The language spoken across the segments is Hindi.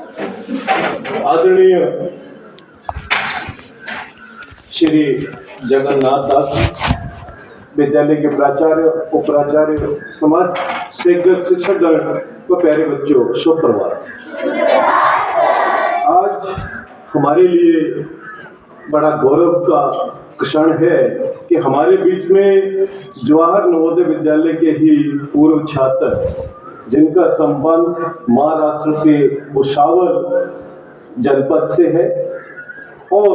आदरणीय श्री जगन्नाथ दास विद्यालय के प्राचार्य, उपाचार्य, समस्त शिक्षकगण व प्यारे बच्चों, शुभ प्रभात। आज हमारे लिए बड़ा गौरव का क्षण है कि हमारे बीच में जवाहर नवोदय विद्यालय के ही पूर्व छात्र, जिनका संबंध महाराष्ट्र के भुसावल जनपद से है और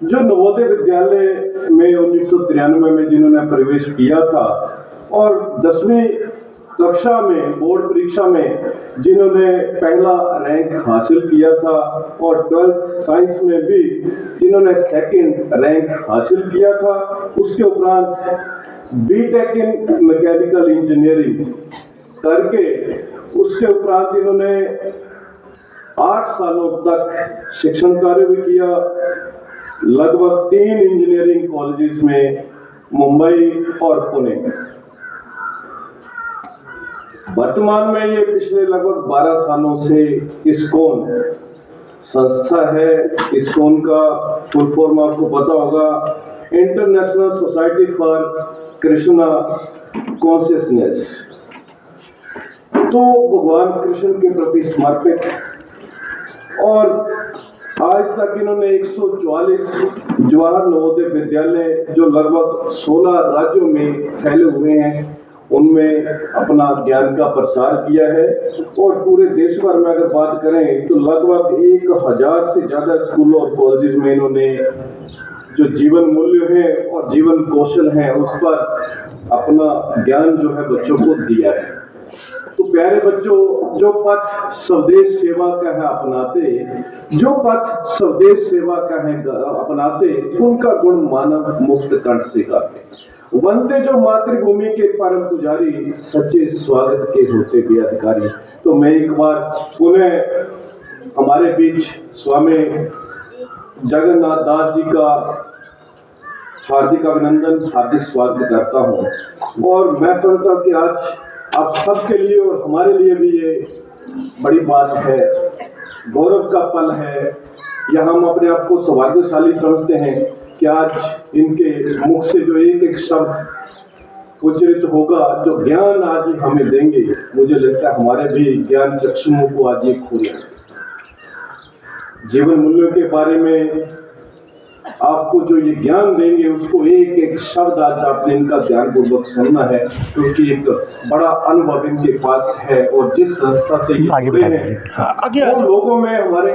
जो नवोदय विद्यालय में 1993 में जिन्होंने प्रवेश किया था और 10वीं कक्षा में बोर्ड परीक्षा में जिन्होंने पहला रैंक हासिल किया था और 12th साइंस में भी जिन्होंने सेकंड रैंक हासिल किया था, उसके उपरांत बीटेक इन मैकेनिकल इंजीनियरिंग करके उसके उपरांत इन्होंने 8 सालों तक शिक्षण कार्य भी किया, लगभग 3 इंजीनियरिंग कॉलेजेस में मुंबई और पुणे। वर्तमान में ये पिछले लगभग 12 सालों से इस्कॉन संस्था है। इस्कॉन का फुल फॉर्म आपको पता होगा, international society for Krishna consciousness. तो भगवान कृष्ण के प्रति समर्पित और आज तक इन्होंने 144 जवाहर नवोदय विद्यालय जो लगभग 16 राज्यों में फैले हुए हैं उनमें अपना ज्ञान का प्रसार किया है और पूरे देश भर में अगर बात करें तो लगभग 1000 से ज्यादा स्कूलों और कॉलेजेस में इन्होंने जो जीवन मूल्य है और जीवन कौशल है उस पर अपना ज्ञान जो है बच्चों को दिया है। तो प्यारे बच्चों, जो पथ स्वदेश सेवा का है अपनाते, जो पथ स्वदेश सेवा का है अपनाते, उनका गुण मानव मुक्त कंठ से गाते। वंदे जो मातृभूमि के परम पुजारी, सच्चे स्वागत के होते भी अधिकारी। तो मैं एक बार पुनः हमारे बीच स्वामी जगन्नाथ दास जी का हार्दिक अभिनंदन, हार्दिक स्वागत करता हूँ और मैं समझता हूँ कि आज आप सबके लिए और हमारे लिए भी ये बड़ी बात है, गौरव का पल है, या हम अपने आप को सौभाग्यशाली समझते हैं कि आज इनके मुख से जो एक एक शब्द उच्चरित होगा, जो ज्ञान आज हमें देंगे, मुझे लगता है हमारे भी ज्ञान चक्षुओं को आज ये खोले। जीवन मूल्यों के बारे में आपको जो ये ज्ञान देंगे उसको एक एक शब्द आज आपने इनका ध्यानपूर्वक सुनना है, क्योंकि एक बड़ा अनुभव इनके पास है और जिस संस्था से ये जुड़े हैं वो लोगों में हमारे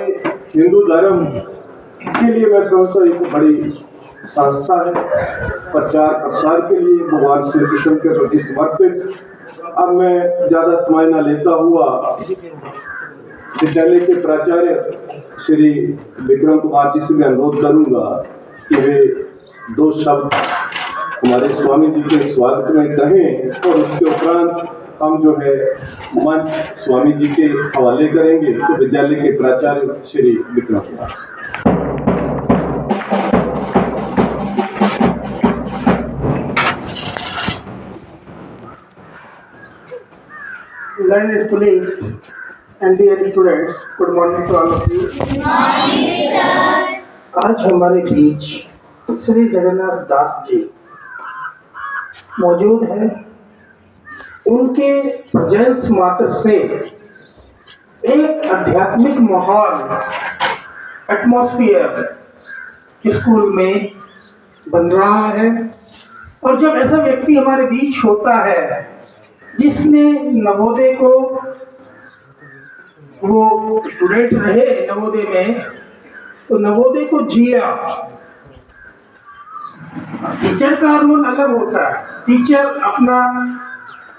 हिंदू धर्म के लिए मैं समझता हूँ एक बड़ी संस्था है, प्रचार प्रसार के लिए भगवान श्री कृष्ण के प्रति समर्पित। अब मैं ज्यादा समय न लेता हुआ विद्यालय के प्राचार्य श्री विक्रम कुमार जी से मैं अनुरोध करूंगा कि वे 2 शब्द हमारे स्वामी जी के स्वागत में कहें और उसके उपरांत हम जो है मंच स्वामी जी के हवाले करेंगे। तो विद्यालय के प्राचार्य Shri Vikram Kumar. Learned colleagues and dear students, good morning to all of you. आज हमारे बीच श्री जगन्नाथ दास जी मौजूद हैं। उनके प्रेजेंस मात्र से एक आध्यात्मिक माहौल, एटमॉस्फेयर स्कूल में बन रहा है और जब ऐसा व्यक्ति हमारे बीच होता है जिसने नवोदय को, वो स्टूडेंट रहे नवोदय में, तो नवोदय को जिया। टीचर का हार्मोन अलग होता है, टीचर अपना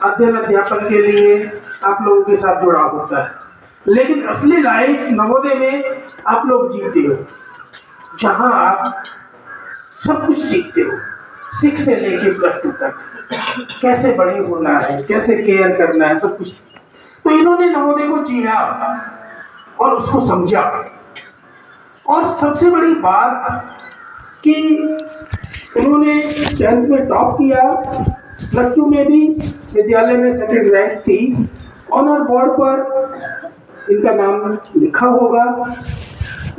अध्ययन अध्यापन के लिए आप लोगों के साथ जुड़ा होता है, लेकिन असली लाइफ नवोदय में आप लोग जीते हो, जहां आप सब कुछ सीखते हो, 6 से लेके +2 तक कैसे बड़े होना है, कैसे केयर करना है, सब कुछ। तो इन्होंने नवोदय को जिया और उसको समझा। और सबसे बड़ी बात कि उन्होंने 10th में टॉप किया, +2 में भी विद्यालय में सेकंड रैंक थी, ऑनर बोर्ड पर इनका नाम लिखा होगा।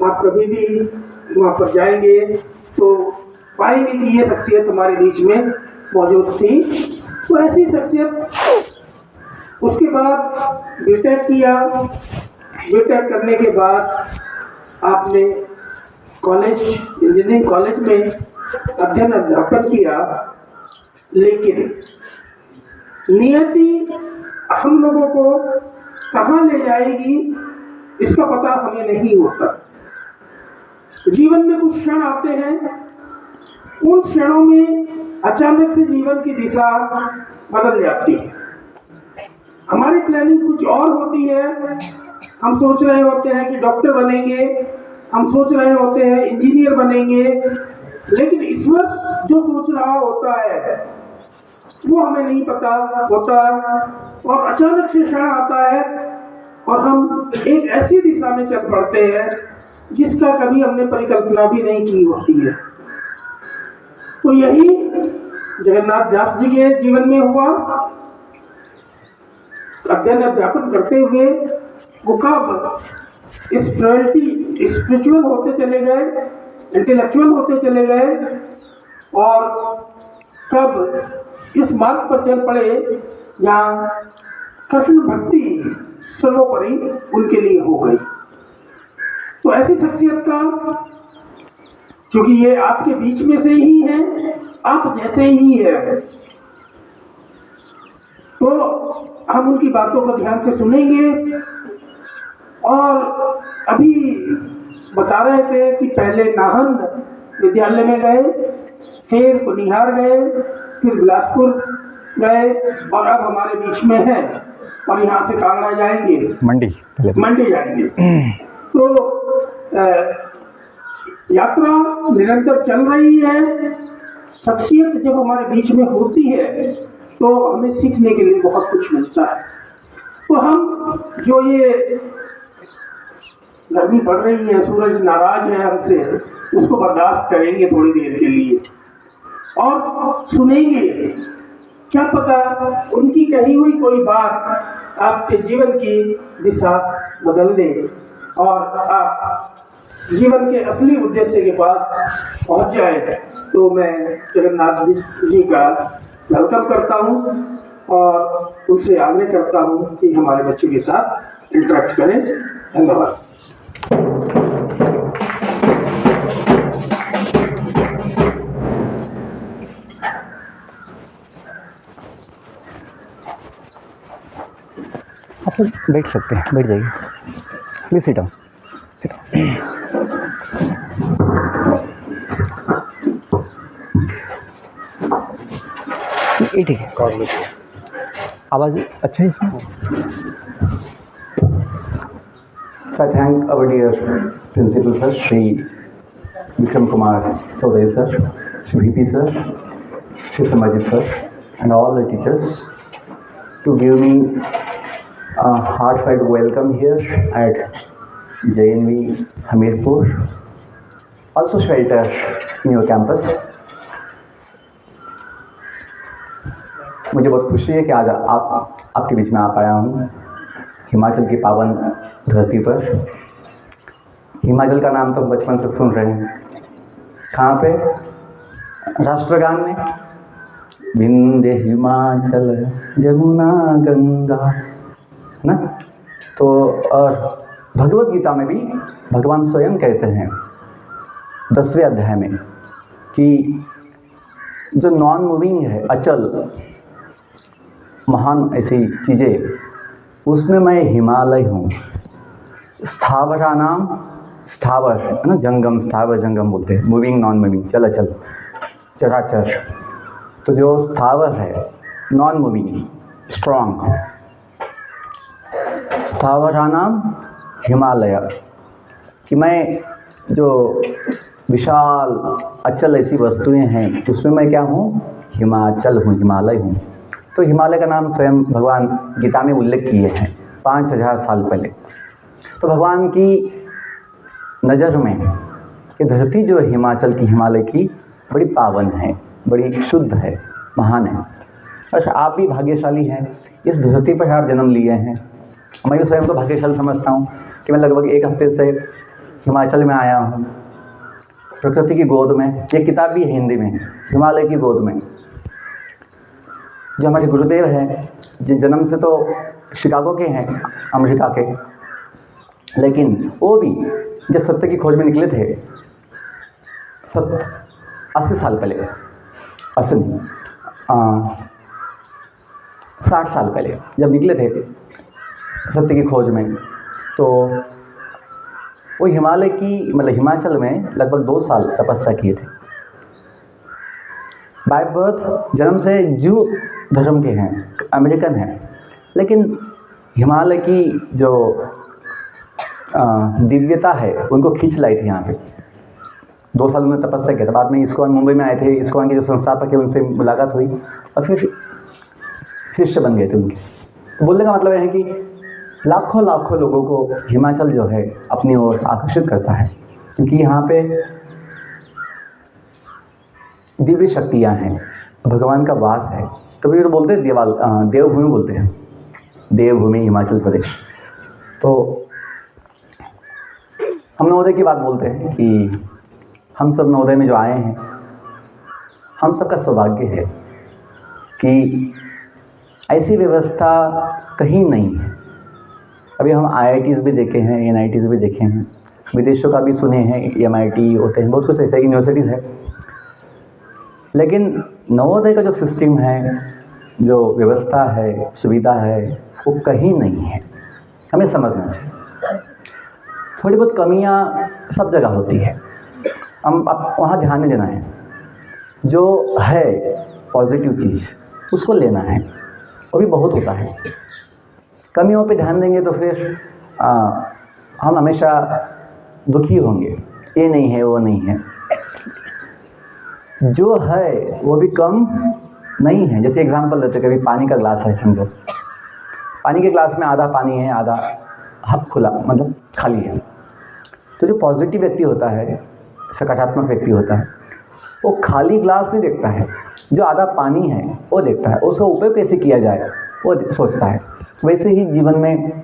आप कभी भी वहाँ पर जाएंगे तो पाएंगे कि ये शख्सियत हमारे बीच में मौजूद थी। तो ऐसी शख्सियत, उसके बाद बीटेक किया। बीटेक करने के बाद आपने कॉलेज, इंजीनियरिंग कॉलेज में अध्ययन अध्यापन किया, लेकिन नियति हम लोगों को कहाँ ले जाएगी इसका पता हमें नहीं होता। जीवन में कुछ क्षण आते हैं, उन क्षणों में अचानक से जीवन की दिशा बदल जाती है। हमारी प्लानिंग कुछ और होती है। हम सोच रहे होते हैं कि डॉक्टर बनेंगे, हम सोच रहे होते हैं इंजीनियर बनेंगे, लेकिन ईश्वर जो सोच रहा होता है वो हमें नहीं पता होता, और अचानक से क्षण आता है और हम एक ऐसी दिशा में चल पड़ते हैं जिसका कभी हमने परिकल्पना भी नहीं की होती है। तो यही जगन्नाथ दास जी के जीवन में हुआ। अध्ययन अध्यापन करते हुए वो कब स्पिरिचुअल होते चले गए, इंटेलेक्चुअल होते चले गए, और कब इस मार्ग पर चल पड़े जहाँ कृष्ण भक्ति सर्वोपरि उनके लिए हो गई। तो ऐसी शख्सियत का, क्योंकि ये आपके बीच में से ही है, आप जैसे ही है, तो हम उनकी बातों को ध्यान से सुनेंगे। और अभी बता रहे थे कि पहले नाहन विद्यालय में गए, फिर कुनिहार गए, फिर बिलासपुर गए, और अब हमारे बीच में है, और यहाँ से कांगड़ा जाएंगे, मंडी जाएंगे। तो यात्रा निरंतर चल रही है। शख्सियत जब हमारे बीच में होती है तो हमें सीखने के लिए बहुत कुछ मिलता है। तो हम जो ये गर्मी पड़ रही है, सूरज नाराज है हमसे, उसको बर्दाश्त करेंगे थोड़ी देर के लिए और सुनेंगे। क्या पता उनकी कही हुई कोई बात आपके जीवन की दिशा बदल दे और आप जीवन के असली उद्देश्य के पास पहुंच जाए। तो मैं जगन्नाथ जी का वेलकम करता हूं और उनसे आग्रह करता हूं कि हमारे बच्चों के साथ इंटरेक्ट करें। धन्यवाद। आप लोग बैठ सकते हैं, बैठ जाइए, please sit down, sit down. ये ठीक है, आवाज़ अच्छा है इसमें। So I thank our dear principal sir, Shri Vikram Kumar Chaudhary sir, Shri VP sir, Shri Samajit sir, and all the teachers to give me a heartfelt welcome here at JNV Hamirpur, also shelter in your campus. मुझे बहुत खुशी है कि आज आपके बीच में आ पाया हूँ हिमाचल की पावन धरती पर। हिमाचल का नाम तो बचपन से सुन रहे हैं। कहाँ पे? राष्ट्रगान में विंध्य हिमाचल यमुना गंगा, है ना। तो और भगवत गीता में भी भगवान स्वयं कहते हैं 10वें अध्याय में कि जो नॉन मूविंग है, अचल महान ऐसी चीज़ें, उसमें मैं हिमालय हूँ। स्थावरा नाम, स्थावर है ना, जंगम, स्थावर जंगम बोलते हैं, मूविंग नॉन मूविंग, चल अचल चराचर। तो जो स्थावर है नॉन मूविंग स्ट्रॉन्ग, स्थावरा नाम हिमालय, कि मैं जो विशाल अचल ऐसी वस्तुएं हैं उसमें मैं क्या हूँ? हिमाचल हूँ, हिमालय हूँ। तो हिमालय का नाम स्वयं भगवान गीता में उल्लेख किए हैं 5000 साल पहले। तो भगवान की नज़र में ये धरती जो है हिमाचल की, हिमालय की, बड़ी पावन है, बड़ी शुद्ध है, महान है। अच्छा, आप भी भाग्यशाली हैं, इस धरती पर आप जन्म लिए हैं। मैं भी स्वयं को भाग्यशाली समझता हूँ कि मैं लगभग 1 हफ्ते से हिमाचल में आया हूँ, प्रकृति की गोद में। ये किताब भी है हिंदी में, हिमालय की गोद में। जो हमारे गुरुदेव हैं, जिन जन्म से तो शिकागो के हैं, अमेरिका के, लेकिन वो भी जब सत्य की खोज में निकले थे 80 साल पहले, 80 नहीं 60 साल पहले जब निकले थे सत्य की खोज में, तो वो हिमालय की मतलब हिमाचल में लगभग 2 साल तपस्या किए थे। बाय बर्थ जन्म से जू धर्म के हैं, अमेरिकन हैं, लेकिन हिमालय की जो दिव्यता है उनको खींच लाई थी यहाँ पे। 2 साल उन्होंने तपस्या किया था। बाद में इस्कॉन मुंबई में आए थे, इस्कॉन के जो संस्थापक है उनसे मुलाकात हुई और फिर शिष्य बन गए थे उनके। तो बोलने का मतलब यह है कि लाखों लाखों लोगों को हिमाचल जो है अपनी ओर आकर्षित करता है, क्योंकि यहाँ पे दिव्य शक्तियाँ हैं, भगवान का वास है। कभी तो बोलते हैं देवभूमि बोलते हैं, देवभूमि हिमाचल प्रदेश। तो हम नवोदय की बात बोलते हैं कि हम सब नवोदय में जो आए हैं, हम सबका सौभाग्य है कि ऐसी व्यवस्था कहीं नहीं है। अभी हम IITs भी देखे हैं, NITs भी देखे हैं, विदेशों का भी सुने हैं, MIT होते हैं, बहुत कुछ ऐसा यूनिवर्सिटीज़ है। लेकिन नवोदय का जो सिस्टम है, जो व्यवस्था है, सुविधा है, वो कहीं नहीं है। हमें समझना चाहिए। थोड़ी बहुत कमियां सब जगह होती है, हम अब वहाँ ध्यान नहीं देना है। जो है पॉजिटिव चीज़ उसको लेना है, वो भी बहुत होता है। कमियों पे ध्यान देंगे तो फिर हम हमेशा दुखी होंगे, ये नहीं है वो नहीं है। जो है वो भी कम नहीं है। जैसे एग्जांपल देते, कभी पानी का ग्लास है, समझो पानी के ग्लास में आधा पानी है, आधा हाफ खुला मतलब खाली है। तो जो पॉजिटिव व्यक्ति होता है, सकारात्मक व्यक्ति होता है, वो खाली ग्लास नहीं देखता है, जो आधा पानी है वो देखता है, उसका उपयोग कैसे किया जाए वो सोचता है। वैसे ही जीवन में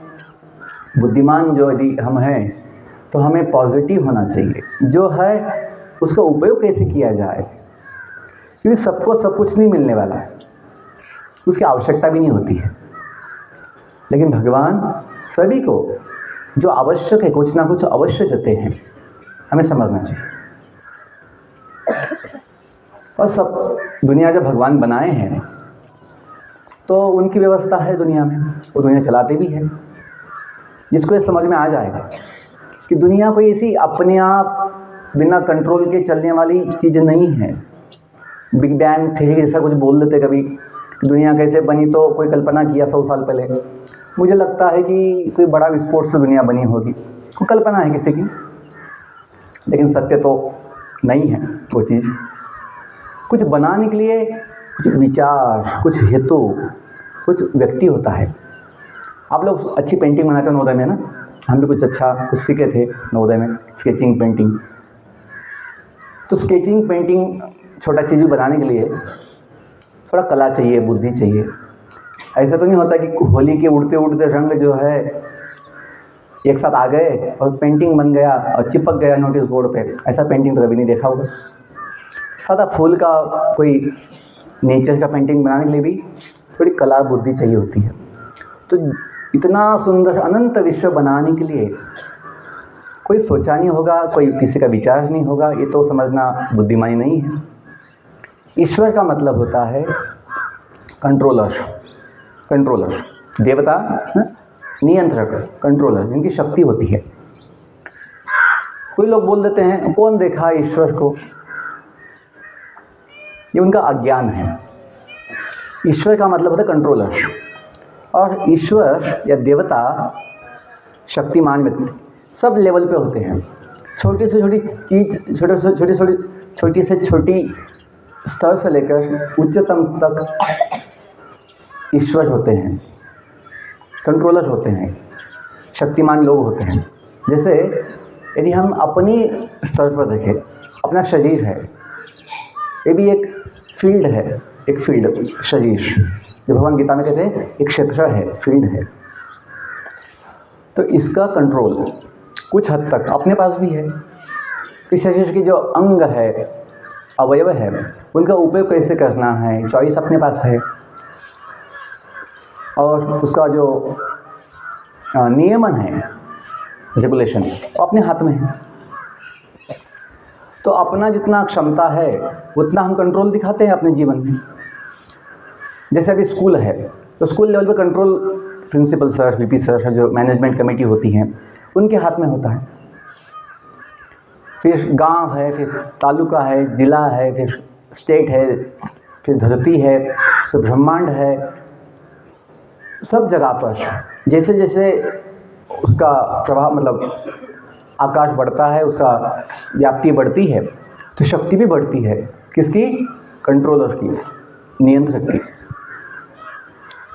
बुद्धिमान जो यदि हम हैं तो हमें पॉजिटिव होना चाहिए। जो है उसका उपयोग कैसे किया जाए, क्योंकि सबको सब कुछ नहीं मिलने वाला है, उसकी आवश्यकता भी नहीं होती है। लेकिन भगवान सभी को जो आवश्यक है कुछ ना कुछ अवश्य देते हैं, हमें समझना चाहिए। और सब दुनिया जब भगवान बनाए हैं तो उनकी व्यवस्था है दुनिया में, वो दुनिया चलाते भी हैं। जिसको ये समझ में आ जाएगा कि दुनिया कोई ऐसी अपने आप बिना कंट्रोल के चलने वाली चीज़ नहीं है। बिग बैंग थ्योरी जैसा कुछ बोल देते कभी, दुनिया कैसे बनी, तो कोई कल्पना किया 100 साल पहले। मुझे लगता है कि कोई बड़ा विस्फोट से दुनिया बनी होगी, कोई कल्पना है किसी की, लेकिन सत्य तो नहीं है वो चीज़। कुछ बनाने के लिए कुछ विचार, कुछ हेतु, कुछ व्यक्ति होता है। आप लोग अच्छी पेंटिंग बनाते हो नवोदय में ना, हम भी कुछ अच्छा कुछ सीखे थे नवोदय में, स्केचिंग पेंटिंग। तो स्केचिंग पेंटिंग छोटा चीज़ बनाने के लिए थोड़ा कला चाहिए, बुद्धि चाहिए। ऐसा तो नहीं होता कि होली के उड़ते उड़ते रंग जो है एक साथ आ गए और पेंटिंग बन गया और चिपक गया नोटिस बोर्ड पे। ऐसा पेंटिंग तो कभी नहीं देखा होगा। सादा फूल का कोई नेचर का पेंटिंग बनाने के लिए भी थोड़ी कला बुद्धि चाहिए होती है। तो इतना सुंदर अनंत विश्व बनाने के लिए कोई सोचा नहीं होगा, कोई किसी का विचार नहीं होगा, ये तो समझना बुद्धिमानी नहीं है। ईश्वर का मतलब होता है कंट्रोलर, कंट्रोलर देवता, नियंत्रक, कंट्रोलर, जिनकी शक्ति होती है। कोई लोग बोल देते हैं कौन देखा ईश्वर को, ये उनका अज्ञान है। ईश्वर का मतलब होता है कंट्रोलर, और ईश्वर या देवता शक्तिमान व्यक्ति सब लेवल पे होते हैं। छोटी से छोटी चीज, छोटी से छोटी स्तर से लेकर उच्चतम तक ईश्वर होते हैं, कंट्रोलर होते हैं, शक्तिमान लोग होते हैं। जैसे यदि हम अपनी स्तर पर देखें, अपना शरीर है, ये भी एक फील्ड है, एक फील्ड शरीर, जो भगवान गीता में कहते हैं एक क्षेत्र है, फील्ड है। तो इसका कंट्रोल कुछ हद तक अपने पास भी है कि शरीर की जो अंग है, अवयव है, उनका उपयोग कैसे करना है, चॉइस अपने पास है। और उसका जो नियमन है, रेगुलेशन, अपने हाथ में है। तो अपना जितना क्षमता है उतना हम कंट्रोल दिखाते हैं अपने जीवन में। जैसे अभी स्कूल है तो स्कूल लेवल पे control principal sir, VP sir, जो मैनेजमेंट कमेटी होती हैं, उनके हाथ में होता है। फिर गांव है, फिर तालुका है, ज़िला है, फिर स्टेट है, फिर धरती है, फिर ब्रह्मांड है। सब जगह पर जैसे जैसे उसका प्रभाव, मतलब आकाश बढ़ता है, उसका व्याप्ति बढ़ती है, तो शक्ति भी बढ़ती है। किसकी? कंट्रोलर की, नियंत्रक की।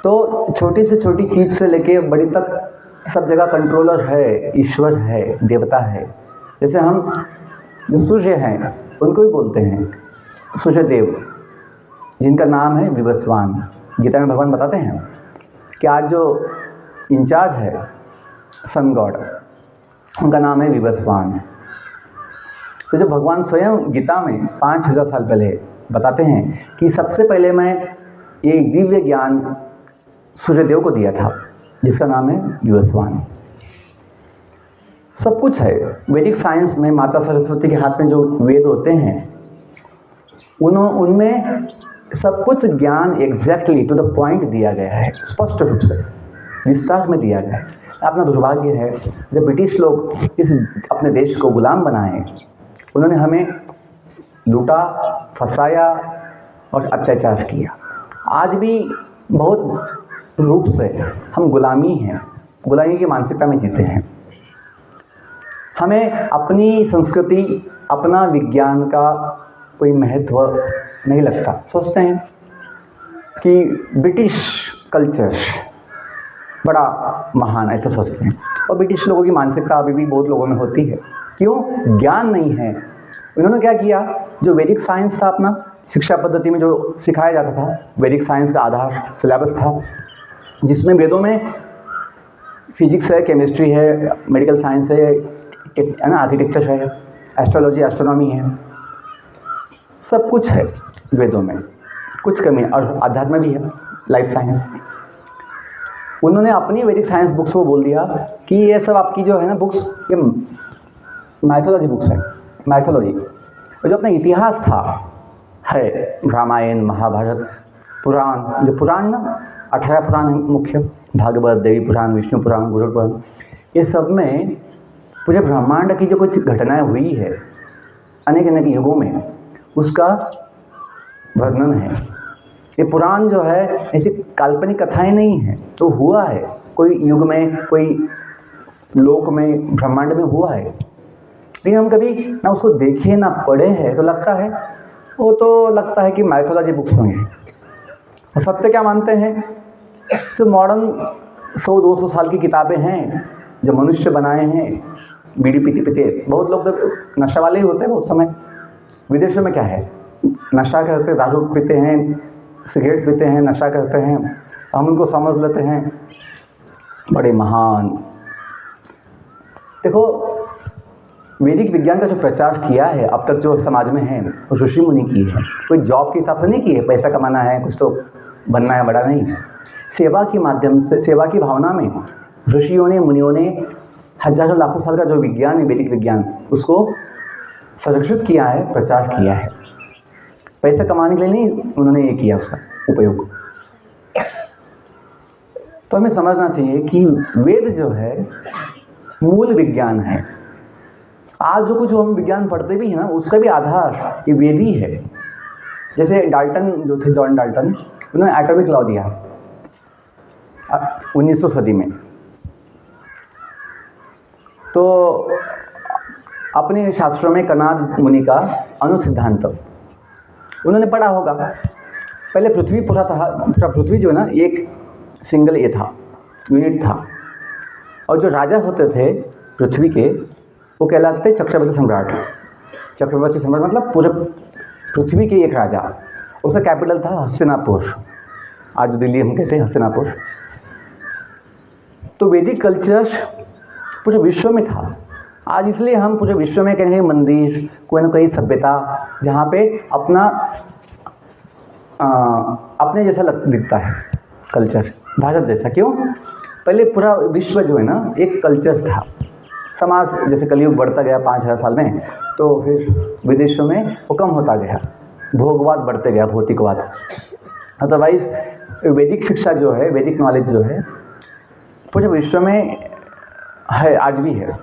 तो छोटी से छोटी चीज़ से लेके बड़ी तक सब जगह कंट्रोलर है, ईश्वर है, देवता है। जैसे हम जो सूर्य हैं उनको भी बोलते हैं सूर्य देव, जिनका नाम है विवस्वान। गीता में भगवान बताते हैं कि आज जो इंचार्ज है सन गॉड, उनका नाम है विवस्वान। तो जो भगवान स्वयं गीता में 5000 साल पहले बताते हैं कि सबसे पहले मैं एक दिव्य ज्ञान सूर्यदेव को दिया था, जिसका नाम है विवस्वान। सब कुछ है वैदिक साइंस में। माता सरस्वती के हाथ में जो वेद होते हैं, उनमें सब कुछ ज्ञान एग्जैक्टली टू द पॉइंट दिया गया है, स्पष्ट रूप से विस्तार में दिया गया है। अपना दुर्भाग्य है जब ब्रिटिश लोग इस अपने देश को गुलाम बनाए, उन्होंने हमें लूटा, फंसाया और अत्याचार किया। आज भी बहुत रूप से हम गुलामी हैं, गुलामी की मानसिकता में जीते हैं। हमें अपनी संस्कृति, अपना विज्ञान का कोई महत्व नहीं लगता। सोचते हैं कि ब्रिटिश कल्चर बड़ा महान, ऐसा सोचते हैं। और ब्रिटिश लोगों की मानसिकता अभी भी बहुत लोगों में होती है। क्यों? ज्ञान नहीं है। उन्होंने क्या किया, जो वैदिक साइंस था अपना शिक्षा पद्धति में जो सिखाया जाता था, वैदिक साइंस का आधार सिलेबस था, जिसमें वेदों में फिजिक्स है, केमिस्ट्री है, मेडिकल साइंस है ना, आर्किटेक्चर है, एस्ट्रोलॉजी, एस्ट्रोनॉमी है, सब कुछ है वेदों में। कुछ कमी, और अध्यात्म भी है, लाइफ साइंस। उन्होंने अपनी वैदिक साइंस बुक्स को बोल दिया कि ये सब आपकी जो है ना बुक्स, ये माइथोलॉजी बुक्स है, माइथोलॉजी। और जो अपना इतिहास था है रामायण, महाभारत, पुराण, जो पुराण है ना, 18 पुराण मुख्य, भागवत, देवी पुराण, विष्णु पुराण, गुरु पुराण, ये सब में पूरे ब्रह्मांड की जो कुछ घटनाएं हुई है अनेक अनेक युगों में, उसका वर्णन है। ये पुराण जो है ऐसी काल्पनिक कथाएं नहीं हैं, तो हुआ है कोई युग में, कोई लोक में, ब्रह्मांड में हुआ है। लेकिन हम कभी ना उसको देखे ना पढ़े हैं, तो लगता है वो तो लगता है कि माइथोलॉजी बुक्स में है। सत्य क्या मानते हैं? तो मॉडर्न 100-200 साल की किताबें हैं जो मनुष्य बनाए हैं, बीड़ी पीते पीते। बहुत लोग तो नशा वाले ही होते हैं बहुत समय। विदेशों में क्या है, नशा करते, दारू पीते हैं, सिगरेट पीते हैं, नशा करते हैं, हम उनको समझ लेते हैं बड़े महान। देखो, वैदिक विज्ञान का जो प्रचार किया है अब तक जो समाज में है, वो ऋषि मुनि की है। कोई जॉब के हिसाब से नहीं की है, पैसा कमाना है, कुछ तो बनना है, बड़ा नहीं। सेवा के माध्यम से, सेवा की भावना में ऋषियों ने, मुनियों ने हजारों लाखों साल का जो विज्ञान है, वैदिक विज्ञान, उसको संरक्षित किया है, प्रचार किया है। पैसा कमाने के लिए नहीं उन्होंने ये किया उसका उपयोग। तो हमें समझना चाहिए कि वेद जो है मूल विज्ञान है। आज जो कुछ हम विज्ञान पढ़ते भी हैं ना, उसका भी आधार ये वेद ही है। जैसे डाल्टन जो थे, जॉन डाल्टन, उन्होंने एटॉमिक लॉ दिया 1900 सदी में। तो अपने शास्त्रों में कनाद मुनि का अनुसिद्धांत उन्होंने पढ़ा होगा। पहले पृथ्वी पूरा था, पृथ्वी जो है ना एक सिंगल ये था, यूनिट था। और जो राजा होते थे पृथ्वी के, वो कहलाते थे चक्रवर्ती सम्राट। चक्रवर्ती सम्राट मतलब पूरे पृथ्वी के एक राजा। उसका कैपिटल था हस्तिनापुर, आज दिल्ली हम कहते हैं हस्तिनापुर। तो वैदिक कल्चर पूरे विश्व में था। आज इसलिए हम पूरे विश्व में कहीं मंदिर, कोई ना कोई सभ्यता जहाँ पे अपने जैसा दिखता है कल्चर, भारत जैसा। क्यों? पहले पूरा विश्व जो है ना एक कल्चर था। समाज जैसे कलयुग बढ़ता गया 5000 साल में, तो फिर विदेशों में वो कम होता गया, भोगवाद बढ़ते गया, भौतिकवाद। अदरवाइज वैदिक शिक्षा जो है, वैदिक नॉलेज जो है पूरे विश्व में है, आज भी है।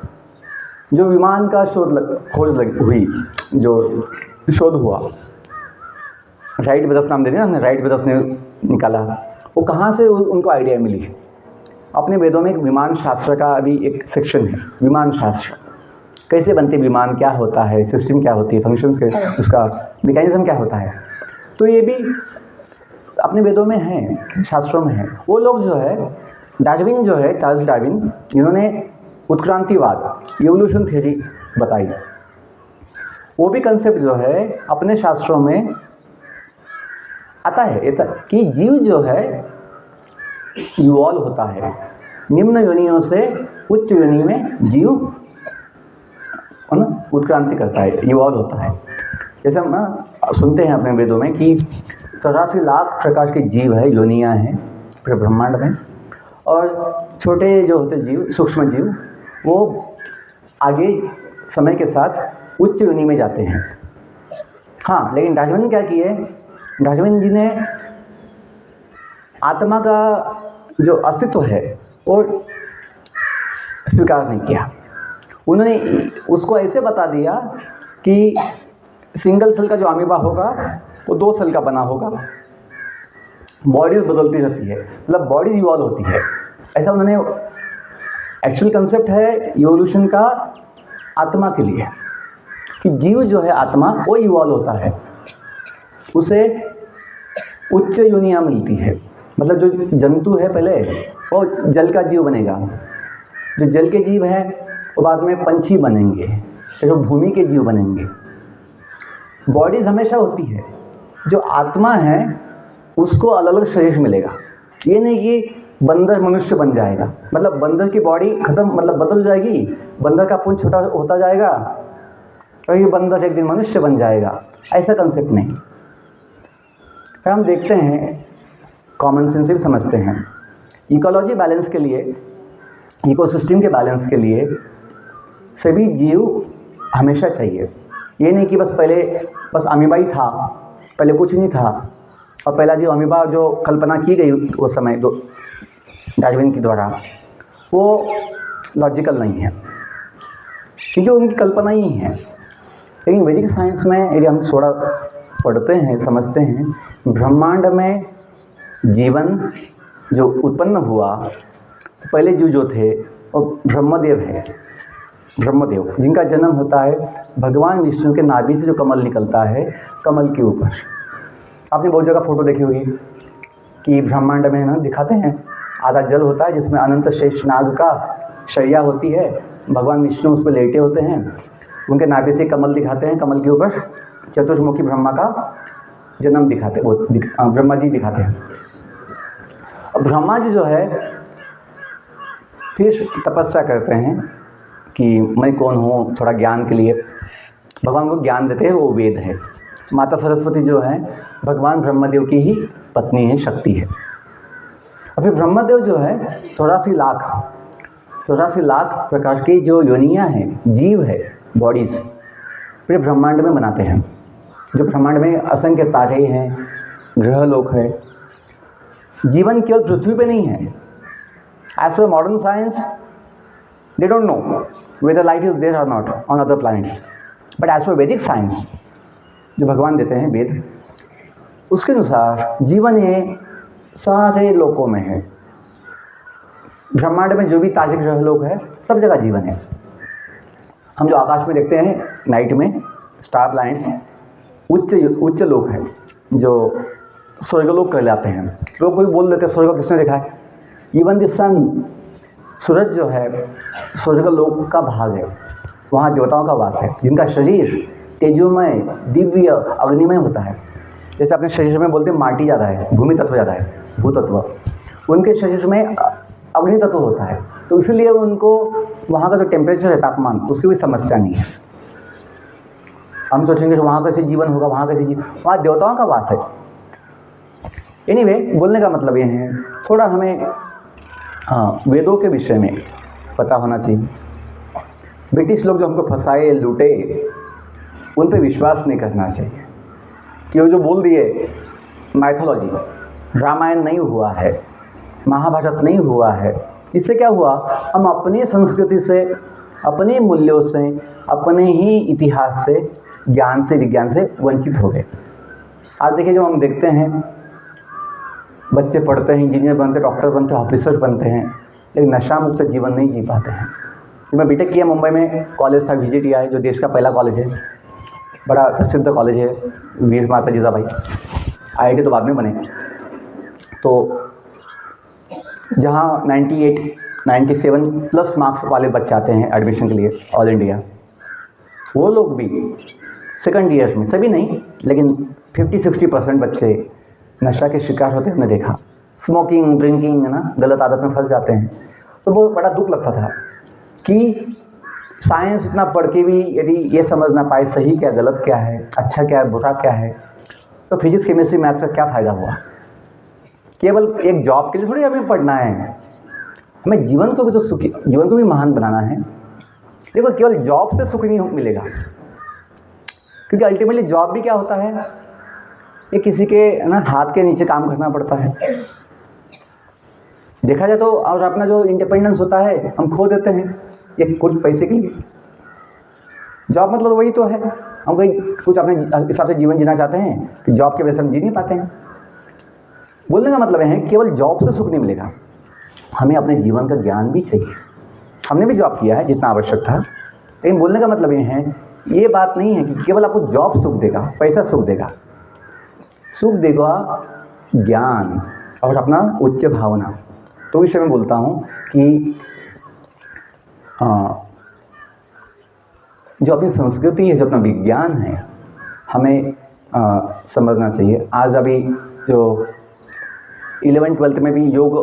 जो विमान का खोज हुई, जो शोध हुआ, राइट ब्रदर्स नाम देते हैं ना, राइट ब्रदर्स ने निकाला, वो कहाँ से उनको आइडिया मिली? अपने वेदों में एक विमान शास्त्र का अभी एक सेक्शन है, विमान शास्त्र। कैसे बनते विमान, क्या होता है, सिस्टम क्या होती है, फंक्शंस के, उसका मैकेनिज्म क्या होता है, तो ये भी अपने वेदों में है, शास्त्रों में है। वो लोग जो है, डार्विन जो है, चार्ल्स डार्विन, इन्होंने उत्क्रांतिवाद, इवोल्यूशन थ्योरी बताई। वो भी कंसेप्ट जो है अपने शास्त्रों में आता है कि जीव जो है इवॉल्व होता है, निम्न योनियों से उच्च योनि में जीव उत्क्रांति करता है, इवॉल्व होता है। जैसे हम सुनते हैं अपने वेदों में कि 84 लाख प्रकार के जीव है, योनियाँ हैं पूरे ब्रह्मांड में, और छोटे जो होते जीव, सूक्ष्म जीव, वो आगे समय के साथ उच्च योनि में जाते हैं। हाँ, लेकिन डार्विन क्या किए? डार्विन जी ने आत्मा का जो अस्तित्व है वो स्वीकार नहीं किया। उन्होंने उसको ऐसे बता दिया कि सिंगल सेल का जो अमीबा होगा वो 2 सेल का बना होगा, बॉडी बदलती रहती है, मतलब बॉडी इवॉल्व होती है। ऐसा उन्होंने, एक्चुअल कंसेप्ट है इवोल्यूशन का आत्मा के लिए, कि जीव जो है आत्मा वो इवॉल्व होता है, उसे उच्च योनियाँ मिलती है। मतलब जो जंतु है पहले वो जल का जीव बनेगा, जो जल के जीव हैं वो बाद में पंछी बनेंगे, जो भूमि के जीव बनेंगे। बॉडीज हमेशा होती है, जो आत्मा है उसको अलग अलग शरीर मिलेगा। ये नहीं कि बंदर मनुष्य बन जाएगा, मतलब बंदर की बॉडी खत्म, मतलब बदल जाएगी, बंदर का पूंछ छोटा होता जाएगा और ये बंदर एक दिन मनुष्य बन जाएगा, ऐसा कंसेप्ट नहीं। फिर हम देखते हैं, कॉमन सेंस भी समझते हैं, इकोलॉजी बैलेंस के लिए, इकोसिस्टम के बैलेंस के लिए सभी जीव हमेशा चाहिए। ये नहीं कि बस अमीबा ही था, पहले कुछ नहीं था, और पहला जीव अमीबा जो कल्पना की गई उस समय डार्विन के द्वारा, वो लॉजिकल नहीं है, क्योंकि उनकी कल्पना ही है। लेकिन वैदिक साइंस में यदि हम थोड़ा पढ़ते हैं, समझते हैं, ब्रह्मांड में जीवन जो उत्पन्न हुआ, पहले जीव जो थे वो ब्रह्मदेव है, ब्रह्मदेव जिनका जन्म होता है भगवान विष्णु के नाभि से जो कमल निकलता है, कमल के ऊपर। आपने बहुत जगह फोटो देखी होगी कि ब्रह्मांड में ना दिखाते हैं, आधा जल होता है जिसमें अनंत शेष नाग का शैया होती है, भगवान विष्णु उस पर लेटे होते हैं, उनके नाभि से कमल दिखाते हैं, कमल के ऊपर चतुर्मुखी ब्रह्मा का जन्म दिखाते, वो ब्रह्मा जी दिखाते हैं। और ब्रह्मा जी जो है फिर तपस्या करते हैं कि मैं कौन हूँ, थोड़ा ज्ञान के लिए भगवान को ज्ञान देते हैं, वो वेद है। माता सरस्वती जो है भगवान ब्रह्मदेव की ही पत्नी है, शक्ति है। और फिर ब्रह्मदेव जो है 84 लाख प्रकार की जो योनियाँ हैं, जीव है, बॉडीज़ पूरे ब्रह्मांड में बनाते हैं। जो ब्रह्मांड में असंख्य तारे हैं, ग्रह लोक है। जीवन केवल पृथ्वी पे नहीं है। एज पर modern science they don't know whether life is there or not on other planets, but as per वैदिक साइंस जो भगवान देते हैं वेद, उसके अनुसार जीवन ये सारे लोकों में है। ब्रह्मांड में जो भी तारे ग्रह लोक है, सब जगह जीवन है। हम जो आकाश में देखते हैं नाइट में स्टार प्लैनेट्स, उच्च लोक है, जो स्वर्गलोक कहलाते हैं। लोग कोई बोल देते हैं स्वर्ग किसने देखा है? इवन द सन, सूरज जो है स्वर्गलोक का भाग है, वहाँ देवताओं का वास है, जिनका शरीर तेजोमय, दिव्य, अग्निमय होता है। जैसे अपने शरीर में बोलते हैं माटी ज़्यादा है, भूमि तत्व ज़्यादा है, भूतत्व, उनके शरीर में अग्नि तत्व होता है, तो इसलिए उनको वहाँ का जो टेम्परेचर है, तापमान, उसकी कोई समस्या नहीं है। हम सोचेंगे कि वहाँ कैसे जीवन होगा, वहाँ कैसे जीवन, वहाँ देवताओं का वास है। एनीवे, बोलने का मतलब ये है, थोड़ा हमें वेदों के विषय में पता होना चाहिए। ब्रिटिश लोग जो हमको फंसाए, लूटे, उन पे विश्वास नहीं करना चाहिए कि वो जो बोल दिए माइथोलॉजी, रामायण नहीं हुआ है, महाभारत नहीं हुआ है। इससे क्या हुआ, हम अपनी संस्कृति से, अपने मूल्यों से, अपने ही इतिहास से, ज्ञान से, विज्ञान से वंचित हो गए। आज देखिए, जो हम देखते हैं बच्चे पढ़ते हैं, इंजीनियर बनते, डॉक्टर बनते, ऑफिसर बनते हैं, लेकिन नशा मुक्त जीवन नहीं जी पाते हैं। मैं बीटेक किया मुंबई में, कॉलेज था VJTI, जो देश का पहला कॉलेज है, बड़ा प्रसिद्ध कॉलेज है, वीर माता जीजाबाई। IIT तो बाद में बने। तो जहाँ 98, 97 प्लस मार्क्स वाले बच्चे आते हैं एडमिशन के लिए ऑल इंडिया, वो लोग भी सेकंड ईयर में, सभी नहीं लेकिन 50-60% बच्चे नशा के शिकार होते हमने देखा। स्मोकिंग, ड्रिंकिंग, है ना, गलत आदत में फंस जाते हैं। तो वो बड़ा दुख लगता था कि साइंस इतना पढ़ के भी यदि ये समझ ना पाए सही क्या, गलत क्या है, अच्छा क्या है, बुरा क्या है, तो फिजिक्स, केमिस्ट्री, मैथ्स का क्या फ़ायदा हुआ। केवल एक जॉब के लिए थोड़ी हमें पढ़ना है, हमें जीवन को भी तो सुखी, जीवन को भी महान बनाना है। देखो, केवल जॉब से सुख नहीं मिलेगा, क्योंकि अल्टीमेटली जॉब भी क्या होता है, ये किसी के ना हाथ के नीचे काम करना पड़ता है, देखा जाए तो। और अपना जो इंडिपेंडेंस होता है हम खो देते हैं ये कुछ पैसे के लिए। जॉब मतलब वही तो है, हम कहीं कुछ अपने हिसाब से जीवन जीना चाहते हैं कि जॉब के वजह से हम जी नहीं पाते हैं। बोलने का मतलब है, केवल जॉब से सुख नहीं मिलेगा, हमें अपने जीवन का ज्ञान भी चाहिए। हमने भी जॉब किया है जितना आवश्यक था, लेकिन बोलने का मतलब ये है, ये बात नहीं है कि केवल आपको जॉब सुख देगा, पैसा सुख देगा। सुख देगा ज्ञान और अपना उच्च भावना। तो विषय में बोलता हूँ कि जो अपनी संस्कृति है, जो अपना विज्ञान है, हमें समझना चाहिए। आज अभी जो 11th-12th में भी योग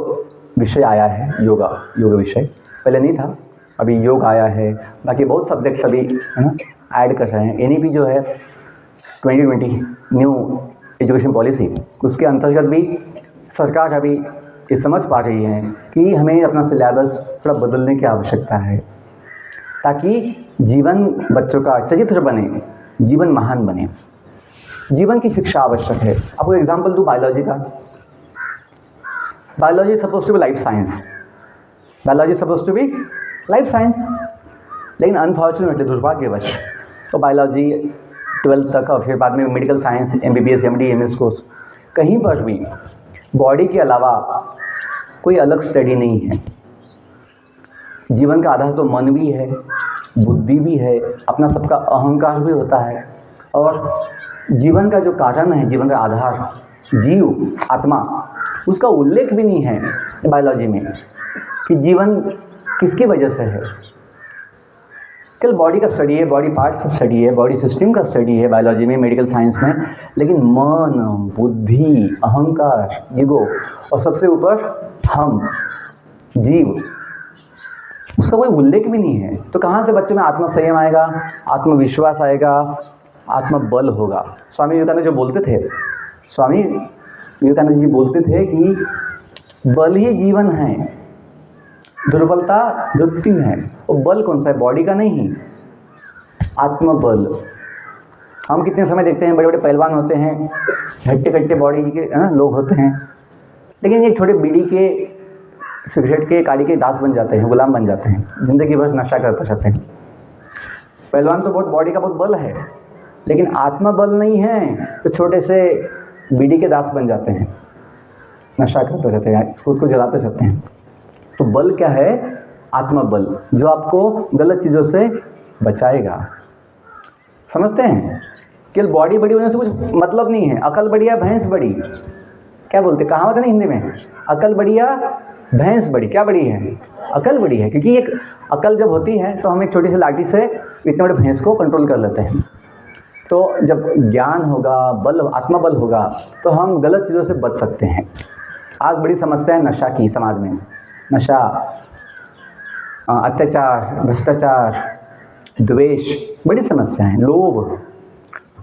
विषय आया है, योग विषय पहले नहीं था, अभी योग आया है। बाकी बहुत सब्जेक्ट्स अभी, है ना, ऐड कर रहे हैं। NEP जो है 2020 न्यू एजुकेशन पॉलिसी, उसके अंतर्गत भी सरकार अभी ये समझ पा रही है कि हमें अपना सिलेबस थोड़ा बदलने की आवश्यकता है, ताकि जीवन बच्चों का चरित्र बने, जीवन महान बने। जीवन की शिक्षा आवश्यक है। आपको एग्जांपल दूँ बायोलॉजी का। Biology suppose to be life science, biology suppose to be life science, लेकिन अनफॉर्चुनेटली, दुर्भाग्यवश, तो बायोलॉजी 12th तक और फिर बाद में medical science, MBBS, MD, MS course, कहीं पर भी बॉडी के अलावा कोई अलग स्टडी नहीं है। जीवन का आधार तो मन भी है, बुद्धि भी है, अपना सबका अहंकार भी होता है, और जीवन का जो कारण है, जीवन का आधार, जीव, आत्मा, उसका उल्लेख भी नहीं है बायोलॉजी में कि जीवन किसकी वजह से है। केवल बॉडी का स्टडी है, बॉडी पार्ट्स का स्टडी है, बॉडी सिस्टम का स्टडी है बायोलॉजी में, मेडिकल साइंस में, लेकिन मन, बुद्धि, अहंकार, ईगो और सबसे ऊपर हम, जीव, उसका कोई उल्लेख भी नहीं है। तो कहाँ से बच्चों में आत्मसंयम आएगा, आत्मविश्वास आएगा, आत्मबल होगा। स्वामी विवेकानंद जो बोलते थे, स्वामी विवेकानंद जी बोलते थे कि बल ही जीवन है, दुर्बलता मृत्यु है। वो बल कौन सा है, बॉडी का नहीं, आत्मबल। हम कितने समय देखते हैं, बड़े बड़े पहलवान होते हैं, हट्टे कट्टे बॉडी के लोग होते हैं, लेकिन ये छोटे बीड़ी के, सिगरेट के, काड़ी के दास बन जाते हैं, गुलाम बन जाते हैं, जिंदगी भर नशा करते रहते हैं। पहलवान तो बहुत बॉडी का बहुत बल है, लेकिन आत्मा बल नहीं है, तो छोटे से बीड़ी के दास बन जाते हैं, नशा करते रहते हैं, खुद को जलाते रहते हैं। तो बल क्या है, आत्मबल, जो आपको गलत चीज़ों से बचाएगा। समझते हैं? केवल बॉडी बड़ी होने से कुछ मतलब नहीं है। अकल बढ़िया भैंस बड़ी, क्या बोलते, कहावत है ना हिंदी में, अकल बढ़िया भैंस बड़ी। क्या बड़ी है, अकल बड़ी है, क्योंकि एक अकल जब होती है तो हम एक छोटी सी लाठी से इतने बड़े भैंस को कंट्रोल कर लेते हैं। तो जब ज्ञान होगा, बल, आत्मबल होगा, तो हम गलत चीज़ों से बच सकते हैं। आज बड़ी समस्या है नशा की समाज में। नशा, अत्याचार, भ्रष्टाचार, द्वेष, बड़ी समस्या है, लोभ।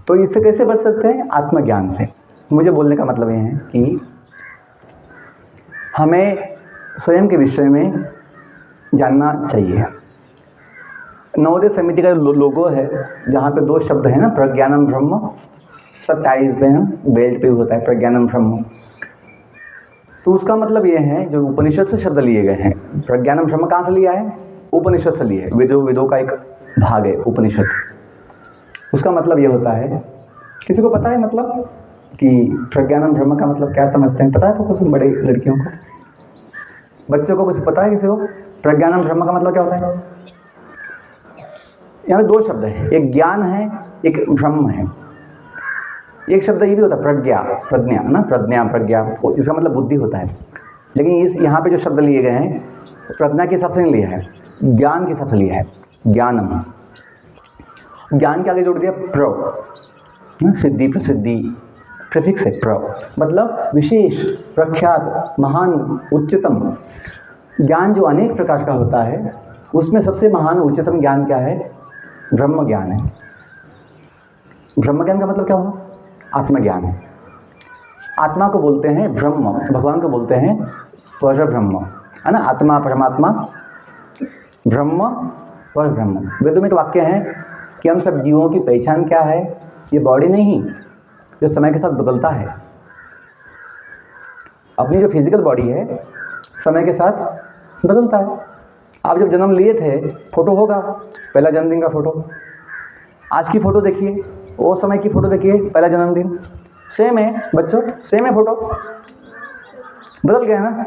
तो इससे कैसे बच सकते हैं? आत्मज्ञान से। मुझे बोलने का मतलब ये है कि हमें स्वयं के विषय में जानना चाहिए। नवोदय समिति का लोगो है, जहाँ पे 2 शब्द है ना, प्रज्ञानम ब्रह्म, सब टाइज पे हैं, बेल्ट पे होता है प्रज्ञानम ब्रह्म। तो उसका मतलब ये है, जो उपनिषद से शब्द लिए गए हैं, प्रज्ञानम ब्रह्म कहाँ से लिया है? उपनिषद से लिए। वेदों का एक भाग है उपनिषद। उसका मतलब ये होता है, किसी को पता है मतलब कि प्रज्ञानम ब्रह्म का मतलब क्या समझते हैं? पता है तो कुछ बड़े लड़कियों को, बच्चों को कुछ पता है किसी को? प्रज्ञानम ब्रह्म का मतलब क्या होता है? यहाँ पे 2 शब्द है, एक ज्ञान है, एक ब्रह्म है। एक शब्द ये भी होता है प्रज्ञा ना, प्रज्ञा, इसका मतलब बुद्धि होता है। लेकिन इस यहाँ पे जो शब्द लिए गए हैं, प्रज्ञा के हिसाब से नहीं लिया है, ज्ञान के हिसाब से लिया है। ज्ञानम, ज्ञान के आगे जोड़ दिया प्र, सिद्धि प्रसिद्धि, प्रीफिक्स है प्र, मतलब विशेष, प्रख्यात, महान, उच्चतम। ज्ञान जो अनेक प्रकार का होता है, उसमें सबसे महान उच्चतम ज्ञान क्या है? ब्रह्म ज्ञान है। ब्रह्म ज्ञान का मतलब क्या हुआ? आत्मज्ञान है। आत्मा को बोलते हैं ब्रह्म, भगवान को बोलते हैं पर ब्रह्म, है ना। आत्मा परमात्मा, ब्रह्म पर ब्रह्म। वेदों में एक वाक्य है कि हम सब जीवों की पहचान क्या है? ये बॉडी नहीं, जो समय के साथ बदलता है। अपनी जो फिजिकल बॉडी है, समय के साथ बदलता है। आप जब जन्म लिए थे, फोटो होगा, पहला जन्मदिन का फोटो, आज की फ़ोटो देखिए, वो समय की फ़ोटो देखिए, पहला जन्मदिन, सेम है बच्चों, सेम है फ़ोटो। बदल गया ना,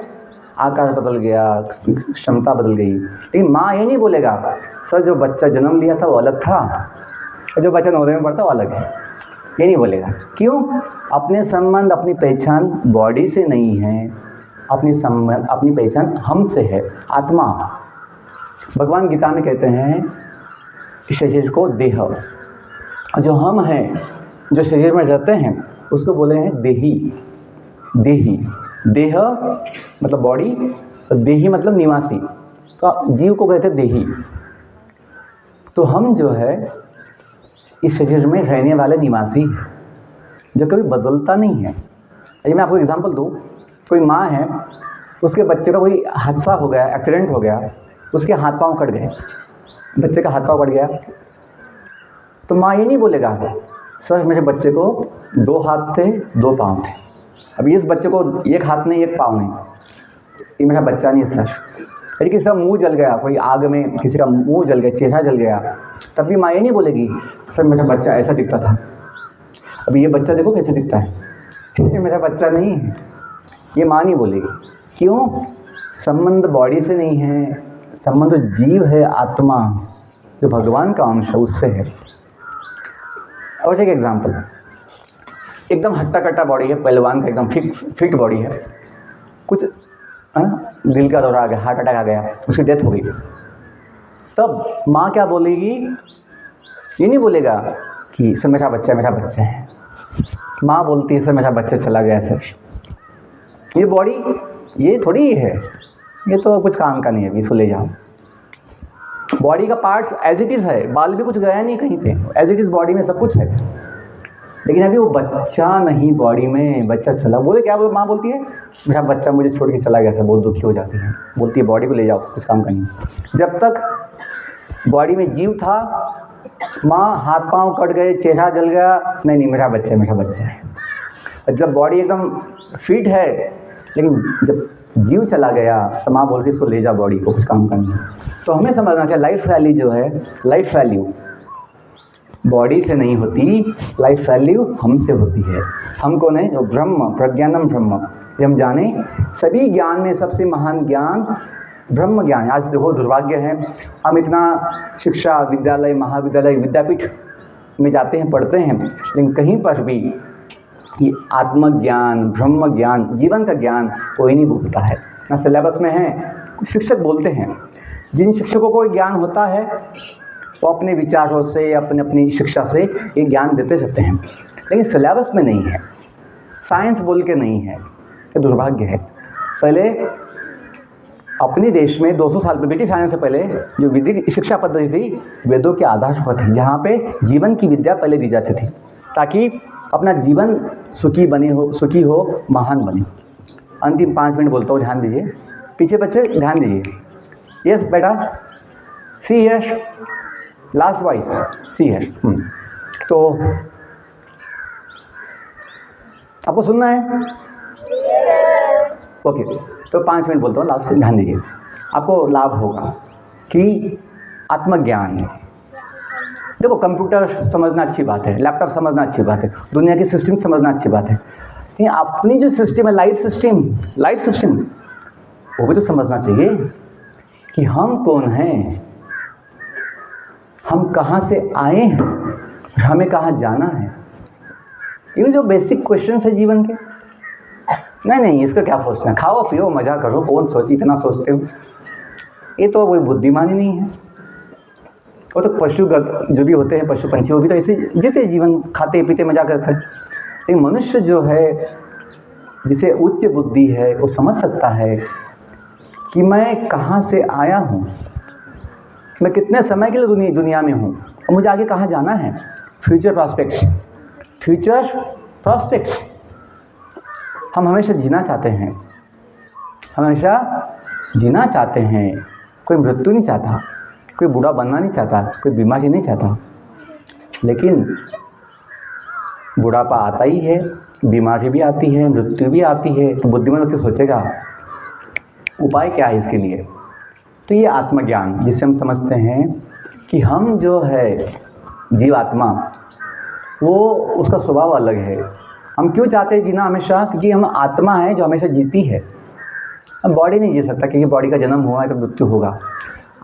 आकार बदल गया, क्षमता बदल गई। लेकिन माँ ये नहीं बोलेगा सर जो बच्चा जन्म लिया था वो अलग था, जो बच्चा नवोदय में पढ़ता वो अलग है, ये नहीं बोलेगा। क्यों? अपने संबंध, अपनी पहचान बॉडी से नहीं है, अपनी पहचान हमसे है, आत्मा। भगवान गीता में कहते हैं कि शरीर को देह, जो हम हैं, जो शरीर में रहते हैं, उसको बोले हैं देही। देही, देह मतलब बॉडी, और देही मतलब निवासी, तो जीव को कहते हैं देही। तो हम जो है इस शरीर में रहने वाले निवासी, जो कभी बदलता नहीं है। यदि मैं आपको एग्जांपल दूँ, कोई माँ है, उसके बच्चे का कोई हादसा हो गया, एक्सीडेंट हो गया, उसके हाथ पांव कट गए, बच्चे का हाथ पांव कट गया, तो माँ ये नहीं बोलेगा सर मेरे बच्चे को 2 हाथ थे 2 पाँव थे, अभी इस बच्चे को 1 हाथ नहीं 1 पाँव नहीं, ये मेरा बच्चा नहीं है सर। यदि किसी का मुंह जल गया, कोई आग में किसी का मुंह जल गया, चेहरा जल गया, तब भी माँ ये नहीं बोलेगी सर मेरा बच्चा ऐसा दिखता था, अभी ये बच्चा देखो कैसे दिखता है, ये मेरा बच्चा नहीं है, ये माँ नहीं बोलेगी। क्यों? संबंध बॉडी से नहीं है, संबंध जीव है, आत्मा, जो भगवान का अंश है, उससे है। और एक एग्जांपल, एकदम हट्टा कट्टा बॉडी है, पहलवान का एकदम फिट बॉडी है, कुछ दिल का दौरा आ गया, हार्ट अटैक आ गया, उसकी डेथ हो गई, तब माँ क्या बोलेगी? ये नहीं बोलेगा कि सर मेरा बच्चा है। माँ बोलती है सर मेरा बच्चा चला गया सर, ये बॉडी ये थोड़ी है, ये तो कुछ काम का नहीं है, अभी इसको ले जाओ। बॉडी का पार्ट्स एज इट इज़ है, बाल भी कुछ गया नहीं कहीं पे, एज इट इज़ बॉडी में सब कुछ है, लेकिन अभी वो बच्चा नहीं बॉडी में, बच्चा चला। बोले क्या माँ बोलती है? मेरा बच्चा मुझे छोड़ के चला गया था, बहुत दुखी हो जाती है, बोलती है बॉडी को ले जाओ, कुछ काम का नहीं। जब तक बॉडी में जीव था, माँ हाथ पाँव कट गए, चेहरा जल गया, नहीं मेरा बच्चा है। जब बॉडी एकदम फिट है, लेकिन जब जीव चला गया तो माँ बोल रही इसको ले जा बॉडी को, कुछ काम करना। तो हमें समझना चाहिए लाइफ वैल्यू जो है, लाइफ वैल्यू बॉडी से नहीं होती, लाइफ वैल्यू हमसे होती है। हम कौन है? जो ब्रह्म, प्रज्ञानम ब्रह्म, ये हम जाने। सभी ज्ञान में सबसे महान ज्ञान ब्रह्म ज्ञान है। आज देखो दुर्भाग्य है, हम इतना शिक्षा, विद्यालय, महाविद्यालय, विद्यापीठ में जाते हैं, पढ़ते हैं, लेकिन कहीं पर भी ये आत्मज्ञान, ब्रह्म ज्ञान, जीवन का ज्ञान कोई नहीं बोलता है, ना सिलेबस में है। कुछ शिक्षक बोलते हैं, जिन शिक्षकों को ज्ञान होता है वो अपने विचारों से, अपनी शिक्षा से ये ज्ञान देते रहते हैं, लेकिन सिलेबस में नहीं है, साइंस बोल के नहीं है। ये दुर्भाग्य है। पहले अपने देश में 200 साल ब्रिटिश आने से पहले जो विधिक शिक्षा पद्धति थी वेदों के आधार पर थी, जहाँ पे जीवन की विद्या पहले दी जाती थी ताकि अपना जीवन सुखी हो, महान बने। अंतिम 5 मिनट बोलता हूँ, ध्यान दीजिए। पीछे बच्चे ध्यान दीजिए। यस बेटा, सी यस, लास्ट वॉइस सी है। तो आपको सुनना है? ओके, तो 5 मिनट बोलता हूँ, लास्ट ध्यान दीजिए। आपको लाभ होगा कि आत्मज्ञान, देखो कंप्यूटर समझना अच्छी बात है, लैपटॉप समझना अच्छी बात है, दुनिया की सिस्टम समझना अच्छी बात है, लेकिन अपनी जो सिस्टम है लाइफ सिस्टम वो भी तो समझना चाहिए कि हम कौन हैं, हम कहाँ से आए हैं, हमें कहाँ जाना है। ये जो बेसिक क्वेश्चन है जीवन के, नहीं इसका क्या सोचना है, खाओ पियो मजा करो, कौन सोची इतना सोचते हो, ये तो कोई बुद्धिमानी नहीं है। वो तो पशु जो भी होते हैं, पशु पंछी, वो भी तो ऐसे जीते जीवन, खाते पीते मजा करते हैं। लेकिन मनुष्य जो है, जिसे उच्च बुद्धि है, वो समझ सकता है कि मैं कहाँ से आया हूँ, मैं कितने समय के लिए दुनिया में हूँ और मुझे आगे कहाँ जाना है। फ्यूचर प्रॉस्पेक्ट्स हम हमेशा जीना चाहते हैं, कोई मृत्यु नहीं चाहता, कोई बूढ़ा बनना नहीं चाहता, कोई बीमारी नहीं चाहता। लेकिन बुढ़ापा आता ही है, बीमारी भी आती है, मृत्यु भी आती है, तो बुद्धिमान व्यक्ति सोचेगा उपाय क्या है इसके लिए। तो ये आत्मज्ञान, जिसे हम समझते हैं कि हम जो है जीवात्मा, वो उसका स्वभाव अलग है। हम क्यों चाहते हैं जीना हमेशा, क्योंकि हम आत्मा है जो हमेशा जीती है। हम बॉडी नहीं जी सकता, क्योंकि बॉडी का जन्म हुआ है तो मृत्यु होगा।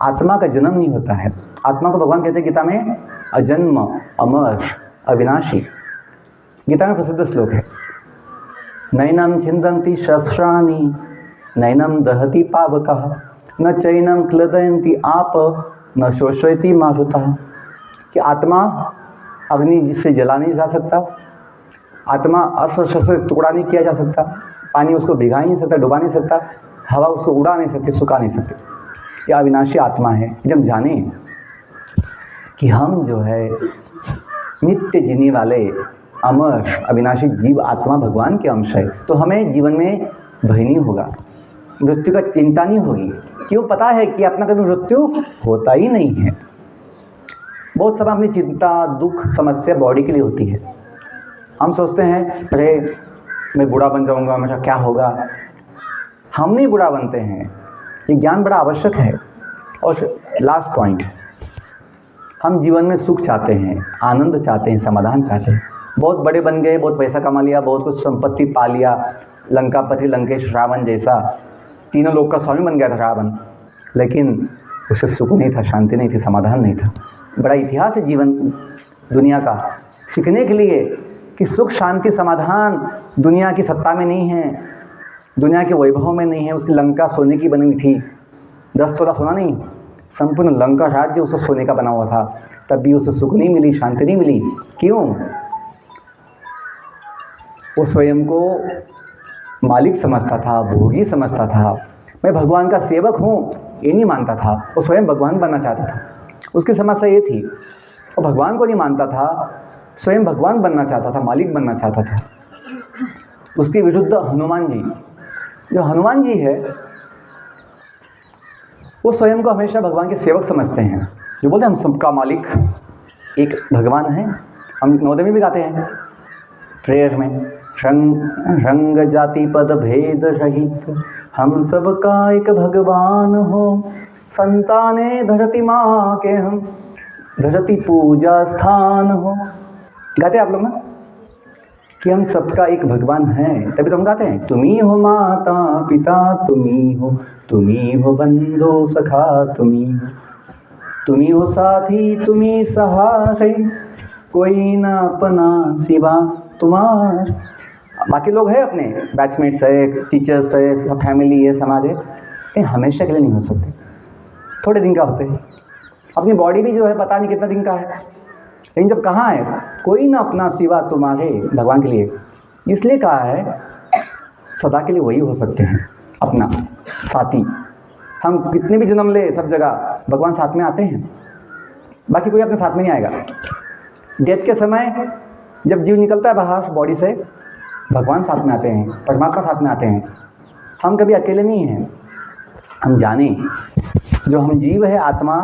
आत्मा का जन्म नहीं होता है। आत्मा को भगवान कहते हैं गीता में अजन्म अमर अविनाशी। गीता में प्रसिद्ध श्लोक है, नैनम छिन्दन्ति शस्त्राणि नैनम दहति पावकः न चैनम क्लदयन्ति आप न शोषयति मारुतः। कि आत्मा अग्नि जिससे जला नहीं जा सकता, आत्मा अस्त्र से टुकड़ा नहीं किया जा सकता, पानी उसको भिगा नहीं सकता, डुबा नहीं सकता, हवा उसको उड़ा नहीं सकती, सुखा नहीं सकती। ये अविनाशी आत्मा है। जब जाने कि हम जो है नित्य जीने वाले अमर अविनाशी जीव आत्मा भगवान के अंश है, तो हमें जीवन में भय नहीं होगा, मृत्यु का चिंता नहीं होगी। क्यों? पता है कि अपना कभी मृत्यु होता ही नहीं है। बहुत समय अपनी चिंता, दुख, समस्या बॉडी के लिए होती है। हम सोचते हैं अरे मैं बूढ़ा बन जाऊंगा, मेरा क्या होगा। हम नहीं बूढ़ा बनते हैं, ये ज्ञान बड़ा आवश्यक है। और लास्ट पॉइंट, हम जीवन में सुख चाहते हैं, आनंद चाहते हैं, समाधान चाहते हैं। बहुत बड़े बन गए, बहुत पैसा कमा लिया, बहुत कुछ संपत्ति पा लिया, लंकापति लंकेश रावण जैसा, तीनों लोग का स्वामी बन गया था रावण, लेकिन उसे सुख नहीं था, शांति नहीं थी, समाधान नहीं था। बड़ा इतिहास है जीवन दुनिया का, सीखने के लिए कि सुख शांति समाधान दुनिया की सत्ता में नहीं है, दुनिया के वैभव में नहीं है। उसकी लंका सोने की बनी थी, 10 तोला सोना नहीं, संपूर्ण लंका राज्य उससे सोने का बना हुआ था, तब भी उसे सुख नहीं मिली, शांति नहीं मिली। क्यों? वो स्वयं को मालिक समझता था, भोगी समझता था। मैं भगवान का सेवक हूँ ये नहीं मानता था, वो स्वयं भगवान बनना चाहता था। उसकी समस्या ये थी, वो भगवान को नहीं मानता था, स्वयं भगवान बनना चाहता था, मालिक बनना चाहता था। उसके विरुद्ध हनुमान जी, जो हनुमान जी है, वो स्वयं को हमेशा भगवान के सेवक समझते हैं, जो बोलते हैं हम सबका मालिक एक भगवान है। हम नवोदय में भी गाते हैं प्रेयर में, रंग जाति पद भेद रहित हम सबका एक भगवान हो, संताने धरती माँ के हम धरती पूजा स्थान हो। गाते हैं आप लोग ना कि हम सबका एक भगवान है, तभी तो हम गाते हैं तुम्ही हो माता पिता, तुम्ही हो बंधु सखा, तुम्ही हो साथी, तुम्ही सहारे, कोई ना अपना सिवा तुम्हार। बाकी लोग हैं अपने, बैचमेट्स है, टीचर्स है, फैमिली है, समाज है, लेकिन हमेशा के लिए नहीं हो सकते, थोड़े दिन का होते हैं। अपनी बॉडी भी जो है पता नहीं कितना दिन का है, लेकिन जब कहाँ है कोई ना अपना सिवा तुम्हारे, भगवान के लिए, इसलिए कहा है सदा के लिए वही हो सकते हैं अपना साथी। हम कितने भी जन्म ले सब जगह भगवान साथ में आते हैं, बाकी कोई अपने साथ में नहीं आएगा। डेथ के समय जब जीव निकलता है बाहर बॉडी से, भगवान साथ में आते हैं, परमात्मा साथ में आते हैं। हम कभी अकेले नहीं हैं। हम जाने जो हम जीव है, आत्मा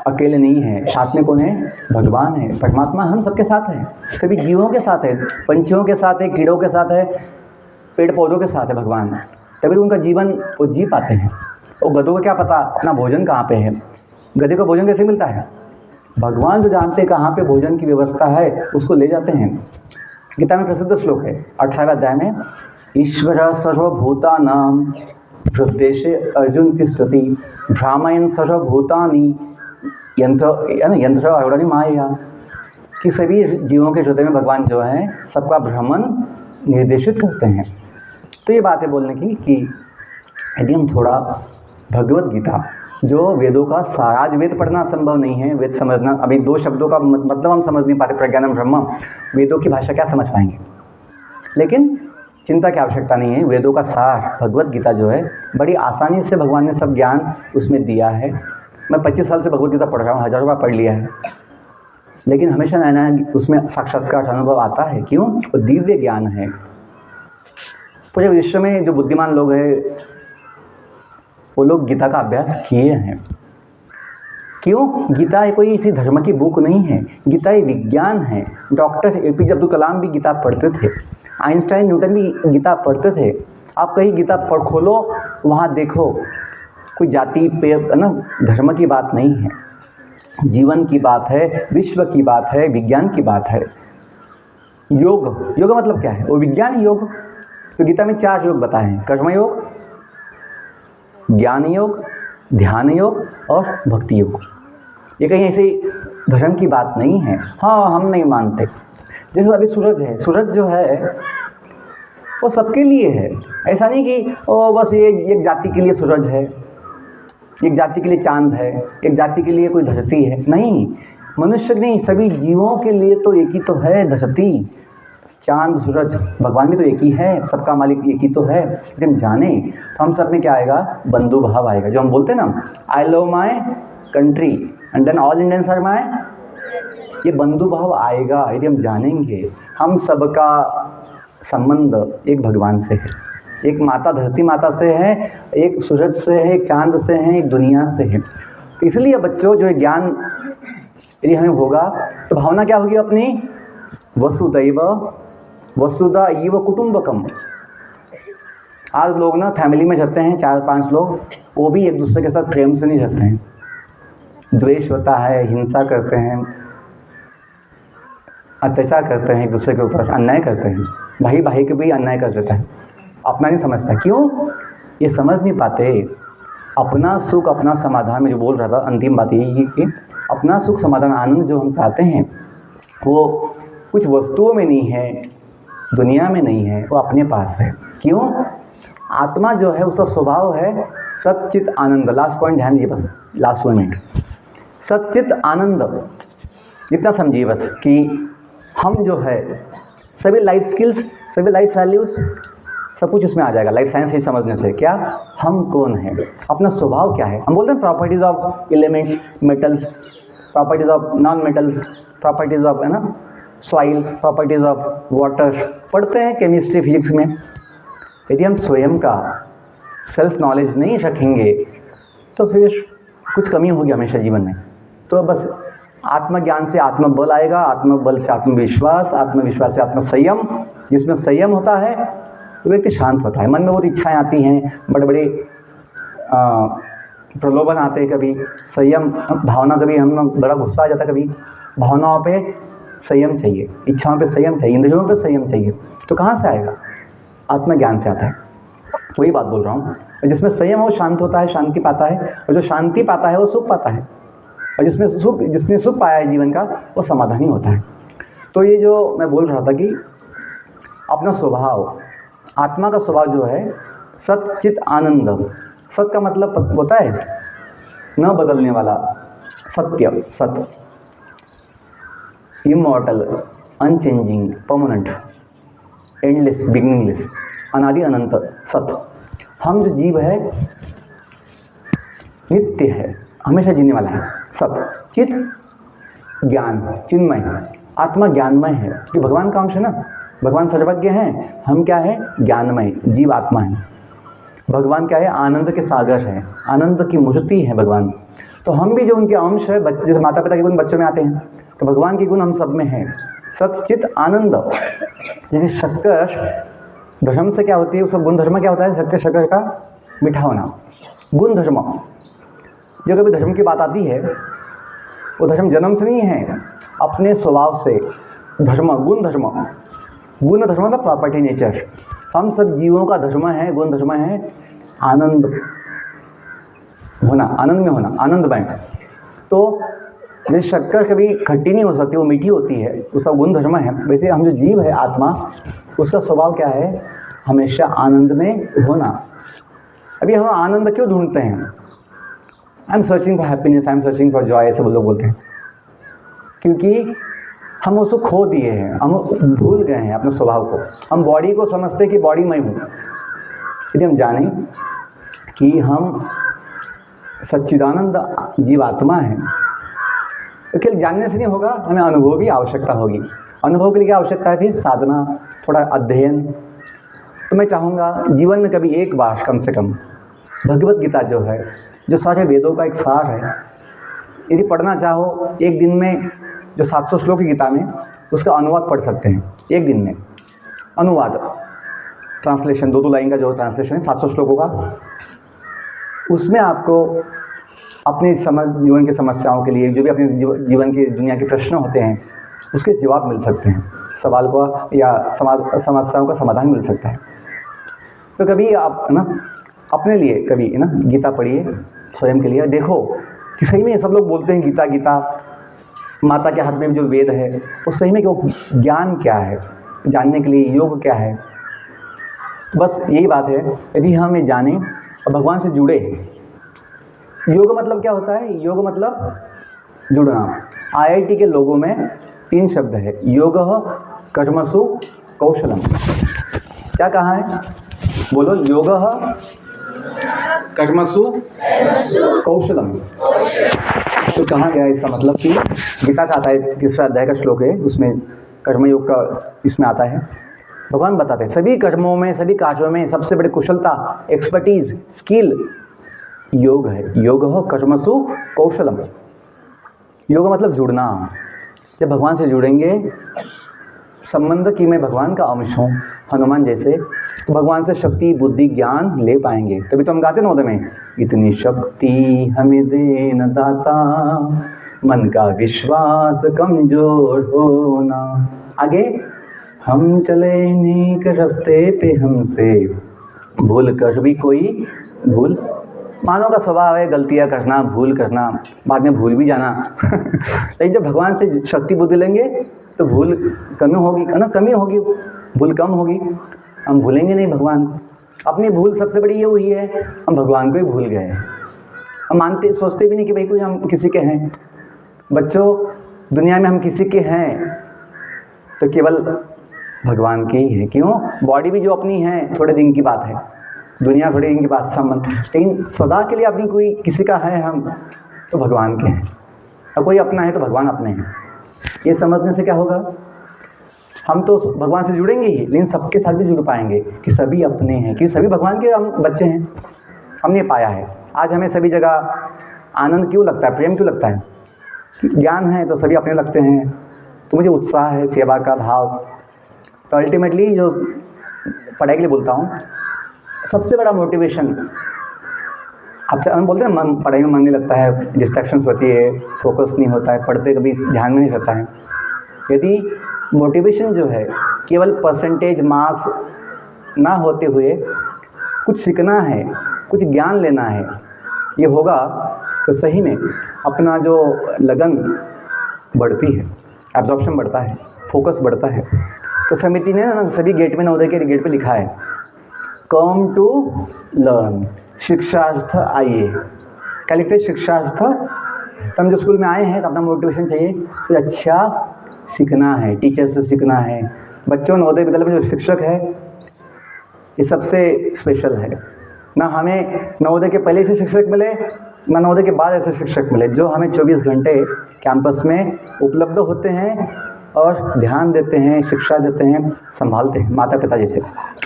अकेले नहीं है, साथ में कौन है? भगवान है, परमात्मा हम सबके साथ है, सभी जीवों के साथ है, पंछियों के साथ है, कीड़ों के साथ है, पेड़ पौधों के साथ है भगवान। तभी उनका जीवन वो जी पाते हैं। और गधों को क्या पता अपना भोजन कहाँ पे है? गधे को भोजन कैसे मिलता है? भगवान जो जानते हैं कहाँ पे भोजन की व्यवस्था है, उसको ले जाते हैं। गीता में प्रसिद्ध श्लोक है 18वें अध्याय में, ईश्वर सर्वभूतानां हृद्देशे अर्जुन तिष्ठति भ्रामयन् सर्वभूतानि यंत्र अवरणी माया, कि सभी जीवों के हृदय में भगवान जो है सबका भ्रमण निर्देशित करते हैं। तो ये बातें बोलने की कि यदि हम थोड़ा भगवत गीता जो वेदों का सार, आज वेद पढ़ना संभव नहीं है, वेद समझना, अभी 2 शब्दों का मतलब हम समझ नहीं पाते, प्रज्ञानम ब्रह्म, वेदों की भाषा क्या समझ पाएंगे। लेकिन चिंता की आवश्यकता नहीं है, वेदों का सार भगवत गीता जो है बड़ी आसानी से भगवान ने सब ज्ञान उसमें दिया है। मैं 25 साल से भगवत गीता पढ़ रहा हूँ, हज़ारों बार पढ़ लिया है, लेकिन हमेशा नया नया उसमें साक्षात्कार अनुभव आता है। क्यों? वो दिव्य ज्ञान है। पूरे विश्व में जो बुद्धिमान लोग हैं वो लोग गीता का अभ्यास किए हैं। क्यों? गीता कोई इसी धर्म की बुक नहीं है, गीता एक विज्ञान है। डॉक्टर APJ अब्दुल कलाम भी गीता पढ़ते थे, आइंस्टाइन न्यूटन भी गीता पढ़ते थे। आप कहीं गीता पढ़ खोलो, वहाँ देखो, कोई जाति पे ना धर्म की बात नहीं है, जीवन की बात है, विश्व की बात है, विज्ञान की बात है। योग, योग मतलब क्या है? वो विज्ञान योग। तो गीता में 4 योग बताए हैं, कर्म योग, ज्ञान योग, ध्यान योग और भक्ति योग। ये कहीं ऐसे धर्म की बात नहीं है। हाँ, हम नहीं मानते। जैसे अभी सूरज है, सूरज जो है वो सबके लिए है। ऐसा नहीं कि ओ बस ये एक जाति के लिए सूरज है, एक जाति के लिए चांद है, एक जाति के लिए कोई धरती है। नहीं, मनुष्य नहीं, सभी जीवों के लिए तो एक ही तो है धरती, चांद, सूरज। भगवान भी तो एक ही है, सबका मालिक एक ही तो है। लेकिन जाने तो हम सब में क्या आएगा? बंधु भाव आएगा। जो हम बोलते हैं ना, I love my country and then all Indians are my, ये बंधु भाव आएगा यदि हम जानेंगे हम सबका संबंध एक भगवान से है, एक माता धरती माता से है, एक सूरज से है, एक चांद से है, एक दुनिया से है। तो इसलिए बच्चों जो ज्ञान यदि हमें होगा तो भावना क्या होगी अपनी? वसुधा इव कुटुंबकम। आज लोग ना फैमिली में रहते हैं 4-5 लोग, वो भी एक दूसरे के साथ प्रेम से नहीं रहते हैं, द्वेष होता है, हिंसा करते हैं, अत्याचार करते हैं, एक दूसरे के ऊपर अन्याय करते हैं, भाई भाई के भी अन्याय कर देता है, अपना नहीं समझता। क्यों? ये समझ नहीं पाते अपना सुख अपना समाधान। में जो बोल रहा था अंतिम बात यही कि अपना सुख समाधान आनंद जो हम चाहते हैं वो कुछ वस्तुओं में नहीं है, दुनिया में नहीं है, वो अपने पास है। क्यों? आत्मा जो है उसका स्वभाव है सच्चित आनंद। लास्ट पॉइंट ध्यान दीजिए, बस लास्ट 1 मिनट। सच्चित आनंद इतना समझिए बस कि हम जो है सभी लाइफ स्किल्स, सभी लाइफ वैल्यूज़, सब कुछ उसमें आ जाएगा लाइफ साइंस ही समझने से। क्या? हम कौन है, अपना स्वभाव क्या है। हम बोलते हैं properties of elements, metals, properties of non metals, properties of, है ना, सॉइल, प्रॉपर्टीज़ ऑफ वाटर, पढ़ते हैं केमिस्ट्री फिजिक्स में। यदि हम स्वयं का सेल्फ नॉलेज नहीं रखेंगे तो फिर कुछ कमी होगी हमेशा जीवन में। तो बस आत्मज्ञान से आत्मबल आएगा, आत्मबल से आत्मविश्वास, आत्मविश्वास से आत्मसंयम। जिसमें संयम होता है तो व्यक्ति शांत होता है। मन में बहुत इच्छाएं आती हैं, बड़े बड़े प्रलोभन आते हैं, कभी संयम भावना, कभी हम बड़ा गुस्सा आ जाता है, कभी भावनाओं पे संयम चाहिए, इच्छाओं पे संयम चाहिए, इंद्रियों पे संयम चाहिए। तो कहाँ से आएगा? आत्मज्ञान से आता है। वही बात बोल रहा हूँ, जिसमें संयम हो शांत होता है, शांति पाता है, और जो शांति पाता है वो सुख पाता है, और जिसने सुख पाया है जीवन का वो समाधानी होता है। तो ये जो मैं बोल रहा था कि अपना स्वभाव, आत्मा का स्वभाव जो है सच्चित आनंद। सत का मतलब होता है न बदलने वाला, सत्य, सत, immortal, unchanging, permanent, endless, beginningless, अनादि अनंत, सत। हम जो जीव है नित्य है, हमेशा जीने वाला है। सत चित ज्ञान चिन्मय, आत्मा ज्ञानमय है कि भगवान का अंश है ना, भगवान सर्वज्ञ हैं, हम क्या है ज्ञानमय, जीव आत्मा है। भगवान क्या है आनंद के सागर है, आनंद की मूर्ति है भगवान। तो हम भी जो उनके अंश है, जैसे माता पिता के गुण बच्चों में आते हैं, तो भगवान के गुण हम सब में हैं। सतचित आनंद, जैसे शक्कर धर्म से क्या होती है, उसका गुण धर्म क्या होता है, शक्कर का मीठा होना। गुण धर्म, जो कभी धर्म की बात आती है वो धर्म जन्म से नहीं है, अपने स्वभाव से धर्म, गुण धर्म। गुण धर्म मतलब प्रॉपर्टी नेचर। हम सब जीवों का धर्म है, गुण धर्म है आनंद होना, आनंद में होना, आनंदमय। तो जैसे शक्कर कभी खट्टी नहीं हो सकती, वो मीठी होती है, उसका गुण धर्म है। वैसे हम जो जीव है आत्मा, उसका स्वभाव क्या है, हमेशा आनंद में होना। अभी हम आनंद क्यों ढूंढते हैं, I am searching for happiness, I am searching for Joy, ऐसे वो लोग बोलते हैं, क्योंकि हम उसको खो दिए हैं, हम भूल गए हैं अपने स्वभाव को। हम बॉडी को समझते कि बॉडी मैं हूँ। यदि हम जानें कि हम सच्चिदानंद जीवात्मा हैं, तो केवल जानने से नहीं होगा, हमें अनुभव की आवश्यकता होगी। अनुभव के लिए क्या आवश्यकता है, फिर साधना, थोड़ा अध्ययन। तो मैं चाहूँगा जीवन में कभी एक बार कम से कम भगवत गीता जो है, जो सारे वेदों का एक सार है, यदि पढ़ना चाहो एक दिन में, जो 700 श्लोक की गीता में, उसका अनुवाद पढ़ सकते हैं एक दिन में। अनुवाद ट्रांसलेशन, 2 लाइन का जो ट्रांसलेशन है 700 श्लोकों का, उसमें आपको अपनी जीवन की समस्याओं के लिए, जो भी अपने जीवन की दुनिया के प्रश्न होते हैं, उसके जवाब मिल सकते हैं, सवाल को या समस्याओं का समाधान मिल सकता है। तो कभी आप ना अपने लिए कभी ना गीता पढ़िए, स्वयं के लिए। देखो कि सही में सब लोग बोलते हैं गीता गीता, माता के हाथ में जो वेद है, वो सही में वो ज्ञान क्या है, जानने के लिए योग क्या है। बस यही बात है, यदि हम ये जानें और भगवान से जुड़े। योग मतलब क्या होता है, योग मतलब जुड़ना। IIT के लोगों में 3 शब्द है, योग कर्मसु कौशलम। क्या कहा है, बोलो, योग कर्मसु कौशलम। तो कहा गया इसका मतलब कि गीता का आता है 3रा अध्याय का श्लोक है, उसमें कर्मयोग का इसमें आता है। भगवान बताते हैं सभी कर्मों में, सभी कार्यों में सबसे बड़ी कुशलता, एक्सपर्टीज, स्किल योग है। योग कर्मसु कौशलम। योग मतलब जुड़ना। जब भगवान से जुड़ेंगे, संबंध कि मैं भगवान का अंश हूँ, हनुमान जैसे, तो भगवान से शक्ति, बुद्धि, ज्ञान ले पाएंगे। तभी तो हम गाते नवोदय में, इतनी शक्ति हमें देना दाता, मन का विश्वास कमजोर होना। आगे, हम चले नेक रास्ते पे, हमसे भूल कर भी कोई भूल। मानव का स्वभाव है गलतियाँ करना, भूल करना, बाद में भूल भी जाना। लेकिन जब भगवान से शक्ति बुद्धि लेंगे तो भूल कमी होगी, है ना, कमी होगी, भूल कम होगी। हम भूलेंगे नहीं भगवान को। अपनी भूल सबसे बड़ी ये हुई है, हम भगवान को ही भूल गए। हम मानते सोचते भी नहीं कि भाई कोई हम किसी के हैं। बच्चों, दुनिया में हम किसी के हैं तो केवल भगवान के ही है। क्यों, बॉडी भी जो अपनी है थोड़े दिन की बात है, दुनिया थोड़े दिन की बात संबंध, लेकिन सदा के लिए अपनी कोई किसी का है हम तो भगवान के हैं। और कोई अपना है तो भगवान अपने हैं। ये समझने से क्या होगा, हम तो भगवान से जुड़ेंगे ही, लेकिन सबके साथ भी जुड़ पाएंगे कि सभी अपने हैं, कि सभी भगवान के हम बच्चे हैं। हमने पाया है। आज हमें सभी जगह आनंद क्यों लगता है, प्रेम क्यों लगता है, ज्ञान है तो सभी अपने लगते हैं। तो मुझे उत्साह है, सेवा का भाव। तो अल्टीमेटली जो पढ़ाई के लिए बोलता हूँ, सबसे बड़ा मोटिवेशन, अब हम बोलते हैं मन, पढ़ाई में मन नहीं लगता है, डिस्ट्रैक्शंस होती है, फोकस नहीं होता है, पढ़ते कभी ध्यान में नहीं रहता है। यदि मोटिवेशन जो है केवल परसेंटेज मार्क्स ना होते हुए कुछ सीखना है, कुछ ज्ञान लेना है, ये होगा तो सही में अपना जो लगन बढ़ती है, एब्जॉर्प्शन बढ़ता है, फोकस बढ़ता है। तो समिति ने ना सभी गेट में, नवोदय के गेट पे लिखा है, कम टू लर्न, शिक्षार्थ आइए। क्या लिखते हैं, शिक्षार्थ। तो हम जो स्कूल में आए हैं तो अपना मोटिवेशन चाहिए, तो अच्छा सीखना है, टीचर से सीखना है। बच्चों, नवोदय विद्यालय में जो शिक्षक है ये सबसे स्पेशल है ना। हमें नवोदय के पहले से शिक्षक मिले नवोदय के बाद ऐसे शिक्षक मिले जो हमें 24 घंटे कैंपस में उपलब्ध होते हैं और ध्यान देते हैं, शिक्षा देते हैं, संभालते हैं, माता पिता जैसे।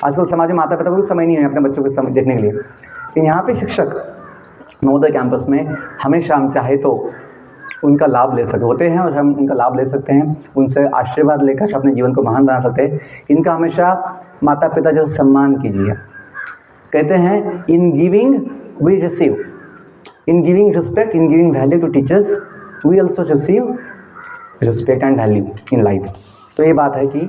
आजकल समाज में माता पिता को भी समय नहीं है अपने बच्चों को समय देखने के लिए, लेकिन यहाँ पे शिक्षक नवोदय कैंपस में हमेशा हम चाहे तो उनका लाभ ले सकते होते हैं और हम उनका लाभ ले सकते हैं, उनसे आशीर्वाद लेकर अपने जीवन को महान बना सकते हैं। इनका हमेशा माता पिता जैसे सम्मान कीजिए। कहते हैं in giving we receive, in giving respect, in giving value to teachers we also receive respect and value in life. तो ये बात है कि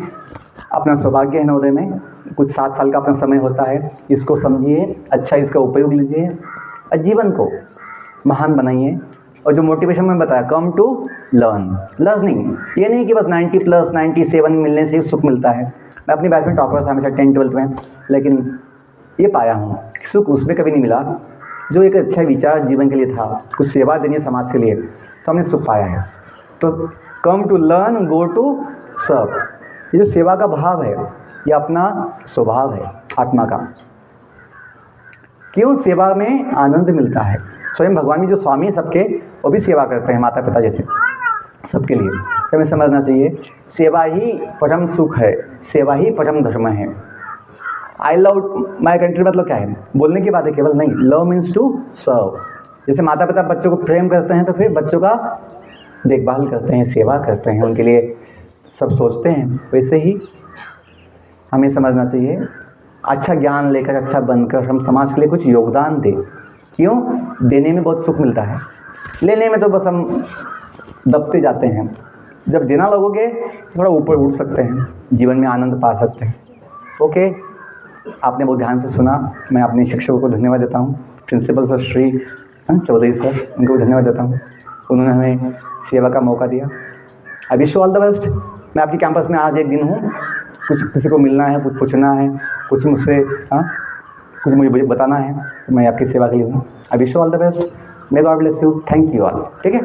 अपना सौभाग्य है नवोदय में, कुछ 7 साल का अपना समय होता है, इसको समझिए, अच्छा इसका उपयोग लीजिए और जीवन को महान बनाइए। और जो मोटिवेशन में बताया, कम टू लर्निंग, ये नहीं कि बस 90+ 97 मिलने से ही सुख मिलता है। मैं अपनी बैच में टॉपर था हमेशा 10th-12th में, लेकिन ये पाया हूँ सुख उसमें कभी नहीं मिला जो एक अच्छा विचार जीवन के लिए था, कुछ सेवा देनी है समाज के लिए, तो हमने सुख पाया है। तो come to learn, go to serve, ये जो सेवा का भाव है ये अपना स्वभाव है आत्मा का। क्यों? सेवा में आनंद मिलता है। स्वयं भगवान भी जो स्वामी है सबके, वो भी सेवा करते हैं माता पिता जैसे सबके लिए। तो हमें समझना चाहिए सेवा ही परम सुख है, सेवा ही परम धर्म है। आई लव माई कंट्री मतलब क्या है? बोलने की बात है केवल नहीं, लव मीन्स टू सर्व। जैसे माता पिता बच्चों को प्रेम करते हैं तो फिर बच्चों का देखभाल करते हैं, सेवा करते हैं, उनके लिए सब सोचते हैं, वैसे ही हमें समझना चाहिए अच्छा ज्ञान लेकर, अच्छा बनकर हम समाज के लिए कुछ योगदान दें। क्यों? देने में बहुत सुख मिलता है, लेने में तो बस हम दबते जाते हैं। जब देना लगोगे थोड़ा ऊपर उठ सकते हैं, जीवन में आनंद पा सकते हैं। ओके, आपने बहुत ध्यान से सुना। मैं अपने शिक्षकों को धन्यवाद देता हूँ, principal sir Shri Chaudhary sir, उनको धन्यवाद देता हूँ, उन्होंने हमें सेवा का मौका दिया। I wish you all the best. मैं आपके कैंपस में आज एक दिन हूँ, कुछ किसी को मिलना है, कुछ पूछना है, कुछ मुझसे कुछ मुझे बताना है, तो मैं आपकी सेवा के लिए हूँ। I wish you all the best. May God bless you. Thank you all. ठीक है।